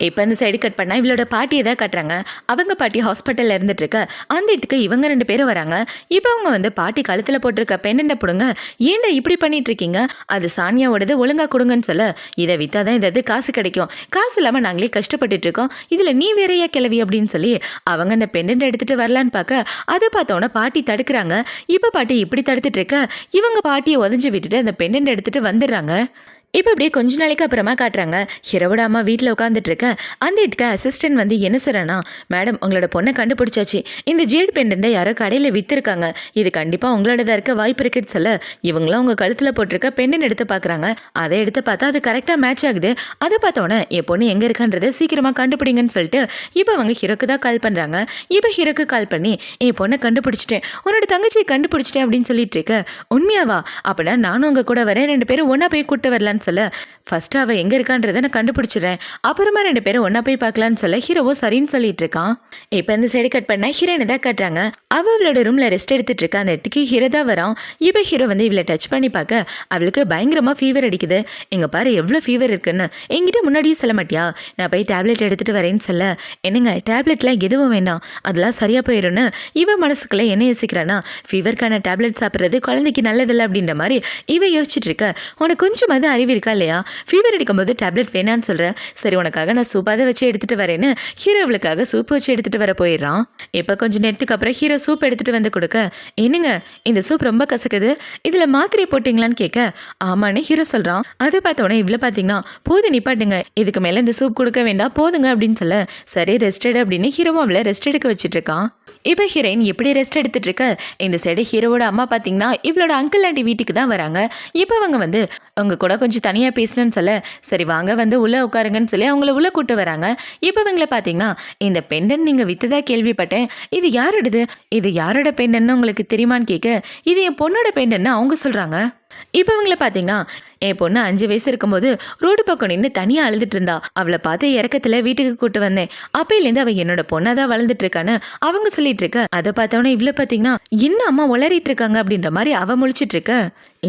இப்போ அந்த சைடு கட் பண்ணா இவளோட பாட்டியை தான் கட்டுறாங்க. அவங்க பாட்டி ஹாஸ்பிட்டலில் இருந்துட்டு இருக்க. அந்த இடத்துக்கு இவங்க 2 பேரும் வராங்க. இப்போ அவங்க வந்து பாட்டி கழுத்தில் போட்டிருக்க பெண்ணை போடுங்க, ஏன்டா இப்படி பண்ணிட்டு இருக்கீங்க, அது சானியாவோடது, ஒழுங்கா கொடுங்கன்னு சொல்ல இதை வித்தாதான் ஏதாவது காசு கிடைக்கும், காசு இல்லாமல் நாங்களே கஷ்டப்பட்டுட்டு இருக்கோம், இதில் நீ வேறையா கிளவி அப்படின்னு சொல்லி அவங்க அந்த பெண்ணை எடுத்துட்டு வரலான்னு பார்க்க அதை பார்த்தோன்னா பாட்டி தடுக்கிறாங்க. இப்போ பாட்டி இப்படி தடுத்துட்டு இருக்க இவங்க பாட்டியை உதஞ்சு விட்டுட்டு அந்த பெண்ணை எடுத்துட்டு வந்துடுறாங்க. இப்போ அப்படியே கொஞ்ச நாளைக்கு அப்புறமா காட்டுறாங்க. ஹீரோவோட அம்மா வீட்டில் உட்காந்துட்டு இருக்க. அந்த இதுக்கு அசிஸ்டன்ட் வந்து என்ன சொல்கிறானா, மேடம் உங்களோட பொண்ணை கண்டுபிடிச்சாச்சு. இந்த ஜேட் பெண்டண்ட்டை யாரோ கடையில் விற்றுருக்காங்க. இது கண்டிப்பாக உங்களோடதாக இருக்க வாய்ப்பு இருக்குன்னு சொல்ல, இவங்களாம் உங்கள் கழுத்தில் போட்டிருக்க பெண்டன் எடுத்து பார்க்குறாங்க. அதை எடுத்து பார்த்தா அது கரெக்டாக மேட்ச் ஆகுது. அதை பார்த்தோன்னே என் பொண்ணு எங்கே இருக்கான்றதை சீக்கிரமாக கண்டுபிடிங்கன்னு சொல்லிட்டு இப்போ அவங்க ஹீரோக்கு தான் கால் பண்ணுறாங்க. இப்போ ஹீரோக்கு கால் பண்ணி என் பொண்ணை கண்டுபிடிச்சிட்டேன், உன்னோட தங்கச்சியை கண்டுபிடிச்சிட்டேன் அப்படின்னு சொல்லிட்டு இருக்க. உண்மையாவா? அப்படின்னா நானும் உங்கள் கூட வரேன், 2 பேரும் ஒன்றா போய் கூட்டு வரலான்னு சொல்ல, ஃபர்ஸ்ட் அவள் எங்கே இருக்கான்றதை நான் கண்டுபிடிச்சிடுறேன், அப்புறமா 2 பேரும் ஒன்றா போய் பார்க்கலான்னு சொல்ல ஹீரோவோ சரின்னு சொல்லிட்டு இருக்கான். இப்போ இந்த சைடு கட் பண்ண ஹீரோனை தான் காட்டுறாங்க. அவளோட ரூமில் ரெஸ்ட் எடுத்துட்டு இருக்கா. அந்த இடத்துக்கு ஹீரோ தான் வரான். இப்போ ஹீரோ வந்து இவளை டச் பண்ணி பார்க்க அவளுக்கு பயங்கரமாக ஃபீவர் அடிக்குது. எங்கே பாரு எவ்வளோ ஃபீவர் இருக்குன்னு, என்கிட்ட முன்னாடியே சொல்ல மாட்டியா? நான் போய் டேப்லெட் எடுத்துகிட்டு வரேன்னு சொல்ல, என்னங்க டேப்லெட்லாம் எதுவும் வேண்டாம், அதெல்லாம் சரியாக போயிடும்னு இவன் மனசுக்குள்ளே என்ன யோசிக்கிறானா, ஃபீவருக்கான டேப்லெட் சாப்பிட்றது குழந்தைக்கு நல்லதில்லை அப்படின்ற மாதிரி இவ யோசிச்சுட்டு இருக்க. உனக்கு கொஞ்சமாவது அறிவு இருக்கா இல்லையா? ஃபீவர் அடிக்கும்போது டேப்லெட் வேணான்னு சொல்கிறேன். சரி உனக்காக நான் சூப்பாக வச்சு எடுத்துகிட்டு வரேன்னு ஹீரோவுக்காக சூப் வச்சு எடுத்துகிட்டு வர போயிடுறான். இப்போ கொஞ்சம் நேரத்துக்கு அப்புறம் ஹீரோ சூப் எடுத்துகிட்டு வந்து கொடுக்க, என்னங்க இந்த சூப் ரொம்ப கசக்குது, இதில் மாத்திரை போட்டிங்களான்னு கேட்க, ஆமான்னு ஹீரோ சொல்கிறான். அதை பார்த்தோன்னே இவ்வளோ பார்த்தீங்கன்னா போது நிப்பாட்டுங்க, இதுக்கு மேலே இந்த சூப் கொடுக்க வேண்டாம் போதுங்க அப்படின்னு சொல்ல, சரி ரெஸ்ட் எடு அப்படின்னு ஹீரோவும் அவளை ரெஸ்ட் எடுக்க வச்சுட்டு இருக்கான். இப்போ ஹீரோயின் எப்படி ரெஸ்ட் எடுத்துட்டு இருக்க. இந்த சைடு ஹீரோவோட அம்மா பார்த்தீங்கன்னா இவளோட அங்கிள் ஆண்டி வீட்டுக்கு தான் வராங்க. இப்போ அவங்க வந்து அவங்க கூட கொஞ்சம் தனியாக பேசணும்னு சொல்ல, சரி வாங்க வந்து உள்ளே உட்காருங்கன்னு சொல்லி அவங்கள உள்ளே கூட்டு வராங்க. இப்போ இவங்கள பார்த்தீங்கன்னா இந்த பெண்டன் நீங்கள் விற்றதா கேள்விப்பட்டேன், இது யாரோடது, இது யாரோட பெண்டன்னு உங்களுக்கு தெரியுமான்னு கேட்க, இது என் பொண்ணோட பெண்டன்னு அவங்க சொல்கிறாங்க. இப்போ இவங்கள பார்த்தீங்கன்னா என் பொண்ணு 5 வயசு இருக்கும்போது ரோடு பக்கம் நின்று தனியாக அழுதுட்டு இருந்தா, அவளை பார்த்து இறக்கத்தில் வீட்டுக்கு கூட்டு வந்தேன். அப்பையிலேருந்து அவள் என்னோட பொண்ணாக தான் வளர்ந்துட்டு இருக்கான்னு அவங்க சொல்லிட்டு இருக்க. அதை பார்த்தோன்னே இவ்வளோ பார்த்தீங்கன்னா இன்னும் அம்மா உளறிட்டு இருக்காங்க அப்படின்ற மாதிரி அவள் முழிச்சிட்டு இருக்க.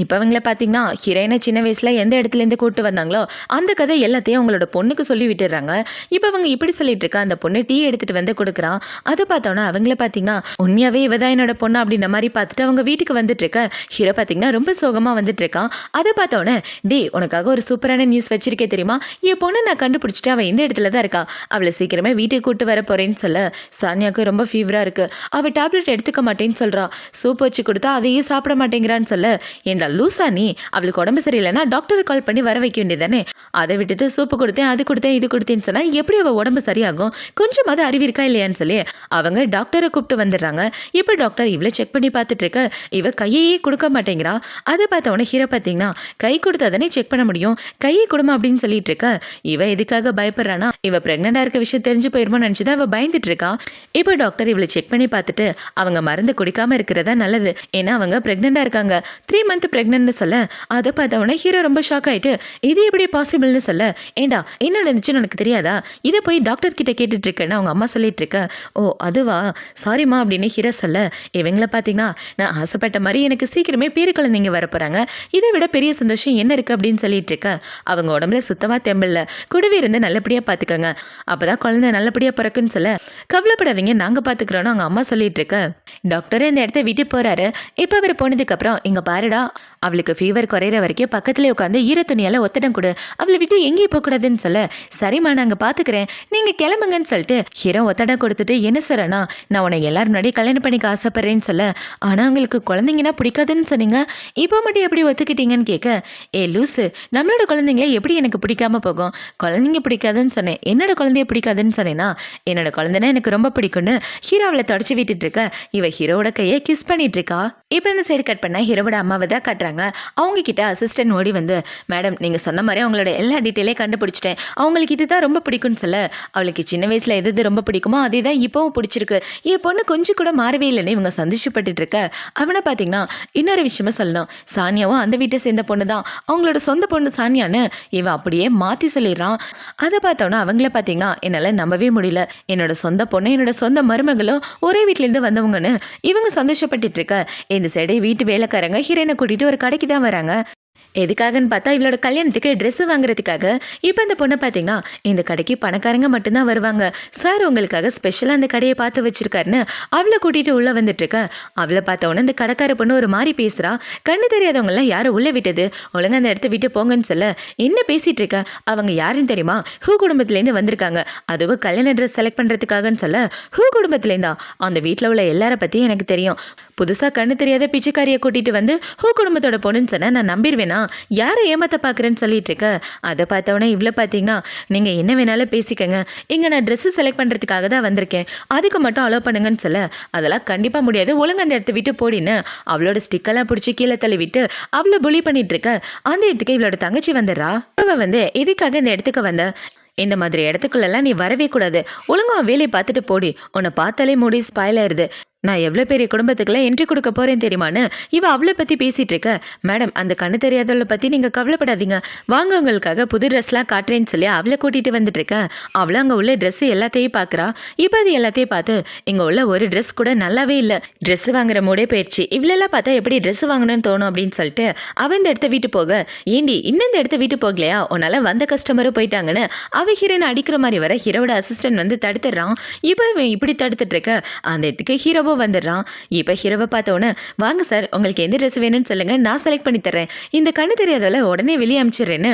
இப்போ அவங்கள பார்த்தீங்கன்னா ஹீரோயினை சின்ன வயசில் எந்த இடத்துலேருந்து கூட்டு வந்தாங்களோ அந்த கதை எல்லாத்தையும் அவங்களோட பொண்ணுக்கு சொல்லி விட்டுறாங்க. இப்போ அவங்க இப்படி சொல்லிட்டு இருக்கா, அந்த பொண்ணு டீ எடுத்துகிட்டு வந்து கொடுக்குறான். அதை பார்த்தோன்னா அவங்கள பார்த்தீங்கன்னா உண்மையாகவே இவ தான் என்னோட பொண்ணு அப்படின்ற மாதிரி பார்த்துட்டு அவங்க வீட்டுக்கு வந்துட்டு இருக்க. ஹீரோ பார்த்தீங்கன்னா ரொம்ப சோகமாக வந்துட்டு இருக்கான். அதை பார்த்தோன்னே டே உனக்காக ஒரு சூப்பரான நியூஸ் வச்சிருக்கே தெரியுமா, என் பொண்ணு நான் கண்டுபிடிச்சிட்டு அவள் இந்த இடத்துல தான் இருக்கா, அவளை சீக்கிரமே வீட்டுக்கு கூட்டு வர போறேன்னு சொல்ல, சானியாவுக்கு ரொம்ப ஃபீவராக இருக்கு, அவள் டேப்லெட் எடுத்துக்க மாட்டேன்னு சொல்றா, சூப் வச்சு கொடுத்தா அதையும் சாப்பிட மாட்டேங்கிறான்னு சொல்ல, ஏண்டா லூசா நீ, அவளுக்கு உடம்பு சரியில்லைன்னா டாக்டரை கால் பண்ணி வர வைக்க வேண்டியதானே, அதை விட்டுட்டு சூப்பு கொடுத்தேன் அது கொடுத்தேன் இது கொடுத்தேன்னு சொன்னா எப்படி அவள் உடம்பு சரியாகும், கொஞ்சமாவது அறிவு இருக்கா இல்லையான்னு சொல்லி அவங்க டாக்டரை கூப்பிட்டு வந்துடுறாங்க. இப்போ டாக்டர் இவ்வளோ செக் பண்ணி பார்த்துட்டு இருக்க, இவ கையையே கொடுக்க மாட்டேங்கிறா. அதை பார்த்தவொடனே ஹீரோ பார்த்தீங்கன்னா கை கொடுத்தா தானே செக் பண்ண முடியும், கையை கொடுமா அப்படின்னு சொல்லிட்டு இருக்க. இவ எதுக்காக பயப்படுறானா, இவ பிரெக்னெண்டா இருக்க விஷயம் தெரிஞ்சு போயிருமோ நினைச்சுதான் இவ பயந்துட்டு இருக்கா. இப்போ டாக்டர் இவளை செக் பண்ணி பார்த்துட்டு அவங்க மருந்து குடிக்காம இருக்கிறதா நல்லது, ஏன்னா அவங்க பிரெக்னெண்டா இருக்காங்க, 3 மந்த் பிரெக்னென்ட்னு சொல்ல, அதை பார்த்தவொடனே ஹீரோ ரொம்ப ஷாக் ஆயிட்டு இது எப்படி பாசிபிள்னு சொல்ல, ஏண்டா என்ன நடந்துச்சுன்னு உனக்கு தெரியாதா, இதை போய் டாக்டர் கிட்ட கேட்டுட்டு இருக்கேன்னு அவங்க அம்மா சொல்லிட்டு இருக்க. ஓ அதுவா, சாரிம்மா அப்படின்னு ஹீரோ சொல்ல, இவங்கள பார்த்தீங்கன்னா நான் ஆசைப்பட்ட மாதிரி எனக்கு சீக்கிரமே பேரு குழந்தைங்க வர போறாங்க, இதை விட பெரிய சந்தோஷம் என்ன இருக்கு அப்படின்னு சொல்லிட்டு இருக்க. அவங்க உடம்புல சுத்தமா தெம்பில்ல, கூடவே இருந்து நல்லபடியா பாத்துக்கோங்க, அப்பதான் குழந்தை நல்லபடியா பிறக்குன்னு சொல்ல, கவலைப்படாதீங்க நாங்க பாத்துக்கிறோன்னு அவங்க அம்மா சொல்லிட்டு இருக்க. டாக்டர் இந்த இடத்த விட்டு போறாரு. இப்ப அவர் போனதுக்கு அப்புறம் இங்க பாருடா, அவளுக்கு ஃபீவர் குறையிற வரைக்கும் பக்கத்துல உட்காந்து ஈர துணியால ஒத்தடம் கொடு, அவளை விட்டு எங்கேயும் போக கூடாதுன்னு சொல்ல, சரிம்மா நாங்க பாத்துக்கிறேன் நீங்க கிளம்புங்கன்னு சொல்லிட்டு ஹீரோ ஒத்தடம் கொடுத்துட்டு என்ன சொல்றேன்னா, நான் உன்னை எல்லாரும் முன்னாடி கல்யாணம் பண்ணிக்க ஆசைப்படுறேன்னு சொல்ல, ஆனா உங்களுக்கு குழந்தைங்கன்னா பிடிக்காதுன்னு சொன்னீங்க, இப்போ மட்டும் எப்படி ஒத்துக்கிட்டீங்கன்னு கேட்க, ஏ லூசு, நம்மளோட குழந்தைங்கள எப்படி எனக்கு பிடிக்காம போகும், குழந்தைங்க பிடிக்காதுன்னு சொன்னேன், என்னோட குழந்தைய பிடிக்காதுன்னு சொன்னேன்னா, என்னோட குழந்தைனா எனக்கு ரொம்ப பிடிக்கும்னு ஹீரோ அவளை தொடச்சி விட்டுட்டு இருக்க. இவ ஹீரோட கையை கிஸ் பண்ணிட்டு இருக்கா. இப்போ இந்த சைடு கட் பண்ண ஹீரோட அம்மாவை தான் காட்டுறாங்க. அவங்க கிட்ட அசிஸ்டன்ட் ஓடி வந்து, மேடம் நீங்க சொன்ன மாதிரி அவங்களோட எல்லா டீட்டெயிலையும் கண்டுபிடிச்சிட்டேன், அவங்களுக்கு இதுதான் ரொம்ப பிடிக்கும்னு சொல்ல, அவளுக்கு சின்ன வயசுல எது ரொம்ப பிடிக்குமோ அதே தான் இப்பவும் பிடிச்சிருக்கு, என் பொண்ணு கொஞ்சம் கூட மாறவே இல்லைன்னு இவங்க சந்தோஷப்பட்டுட்டு இருக்க. அவனை பார்த்தீங்கன்னா இன்னொரு விஷயமா சொல்லணும், சானியாவும் அந்த வீட்டை சேர்ந்த பொண்ணு தான், அவங்களோட சொந்த பொண்ணு சானியான்னு இவன் அப்படியே மாற்றி சொல்லிடுறான். அதை பார்த்தோன்னா அவங்கள பார்த்தீங்கன்னா என்னால் நம்பவே முடியல, என்னோட சொந்த பொண்ணு என்னோட சொந்த மருமகளும் ஒரே வீட்டிலேருந்து வந்தவங்கன்னு இவங்க சந்தோஷப்பட்டுட்டு இருக்க. இந்த சைடே வீட்டு வேலைக்காரங்க ஹீரோயினை கூட்டிகிட்டு ஒரு கடைக்கு தான் வராங்க. எதுக்காகன்னு பார்த்தா இவளோட கல்யாணத்துக்கு ட்ரெஸ் வாங்குறதுக்காக. இப்போ இந்த பொண்ணை பார்த்தீங்கன்னா இந்த கடைக்கு பணக்காரங்க மட்டும்தான் வருவாங்க, சார் உங்களுக்காக ஸ்பெஷலாக அந்த கடையை பார்த்து வச்சிருக்காருன்னு அவளை கூட்டிகிட்டு உள்ளே வந்துட்டு இருக்க. அவளை பார்த்தவொன்னே இந்த கடைக்கார பொண்ணு ஒரு மாதிரி பேசுகிறா. கண்ணு தெரியாதவங்களாம் யாரும் உள்ளே விட்டது, ஒழுங்காக அந்த இடத்த விட்டு போங்கன்னு சொல்ல, என்ன பேசிகிட்டு இருக்க, அவங்க யாருன்னு தெரியுமா, ஹூ குடும்பத்துலேருந்து வந்திருக்காங்க, அதுவும் கல்யாண ட்ரெஸ் செலக்ட் பண்ணுறதுக்காகன்னு சொல்ல, ஹூ குடும்பத்துலேருந்தா, அந்த வீட்டில் உள்ள எல்லாரை பற்றியும் எனக்கு தெரியும், புதுசாக கண்ணு தெரியாத பிச்சைக்காரியை கூட்டிகிட்டு வந்து ஹூ குடும்பத்தோட பொண்ணுன்னு சொன்னால் நான் நம்பிடுவேனா, யாரை ஏமாத்த பார்க்குறேன்னு சொல்லிட்டு இருக்க. அதை பார்த்தவொடனே இவ்வளோ பார்த்தீங்கன்னா நீங்கள் என்ன வேணாலும் பேசிக்கங்க, இங்கே நான் ட்ரெஸ்ஸு செலக்ட் பண்ணுறதுக்காக தான் வந்திருக்கேன், அதுக்கு மட்டும் அலோவ் பண்ணுங்கன்னு சொல்ல, அதெல்லாம் கண்டிப்பாக முடியாது, ஒழுங்கு அந்த இடத்த விட்டு போடின்னு அவளோட ஸ்டிக்கெல்லாம் பிடிச்சி கீழே தள்ளி விட்டு அவ்வளோ புலி பண்ணிட்டு இருக்க. அந்த இடத்துக்கு இவளோட தங்கச்சி வந்துடுறா. அவ வந்து எதுக்காக இந்த இடத்துக்கு வந்த, இந்த மாதிரி இடத்துக்குள்ளெல்லாம் நீ வரவே கூடாது, ஒழுங்கா வேலையை பார்த்துட்டு போடி, உன்னை பார்த்தாலே முடி ஸ்பாயில் ஆயிருது, நான் எவ்வளோ பெரிய குடும்பத்துக்குலாம் என்ட்ரி கொடுக்க போகிறேன் தெரியுமான்னு இவ அவளை பற்றி பேசிகிட்டு இருக்க. மேடம், அந்த கண்ணு தெரியாதவளை பற்றி நீங்கள் கவலைப்படாதீங்க, வாங்க உங்களுக்காக புது ட்ரெஸ்லாம் காட்டுறேன்னு சொல்லி அவளை கூட்டிகிட்டு வந்துட்டுருக்க. அவளை அங்கே உள்ள ட்ரெஸ்ஸு எல்லாத்தையும் பார்க்குறா. இப்போ அது எல்லாத்தையும் பார்த்து இங்கே உள்ள ஒரு ட்ரெஸ் கூட நல்லாவே இல்லை, ட்ரெஸ்ஸு வாங்குற மூடே போயிடுச்சு, இவ்வளோலாம் பார்த்தா எப்படி ட்ரெஸ்ஸு வாங்கணும்னு தோணும் அப்படின்னு சொல்லிட்டு அவன் இந்த இடத்த வீட்டு போக, ஏண்டி இன்னும் இந்த இடத்த வீட்டு போகலையா, உன்னால் வந்த கஸ்டமரும் போயிட்டாங்கன்னு அவ ஹீரோனை அடிக்கிற மாதிரி வர ஹீரோட அசிஸ்டன்ட் வந்து தடுத்துடுறான். இப்போ இவன் இப்படி தடுத்துட்டு இருக்க. அந்த இடத்துக்கு ஹீரோவை வந்துடுறான். இப்போ ஹீரோவை பார்த்தோன்னே, வாங்க சார், உங்களுக்கு எந்த ட்ரெஸ் வேணும்னு சொல்லுங்க, நான் செலக்ட் பண்ணி தர்றேன், இந்த கண்ணு தெரியாதால உடனே வெளியே அனுப்பிச்சிடுறேன்னு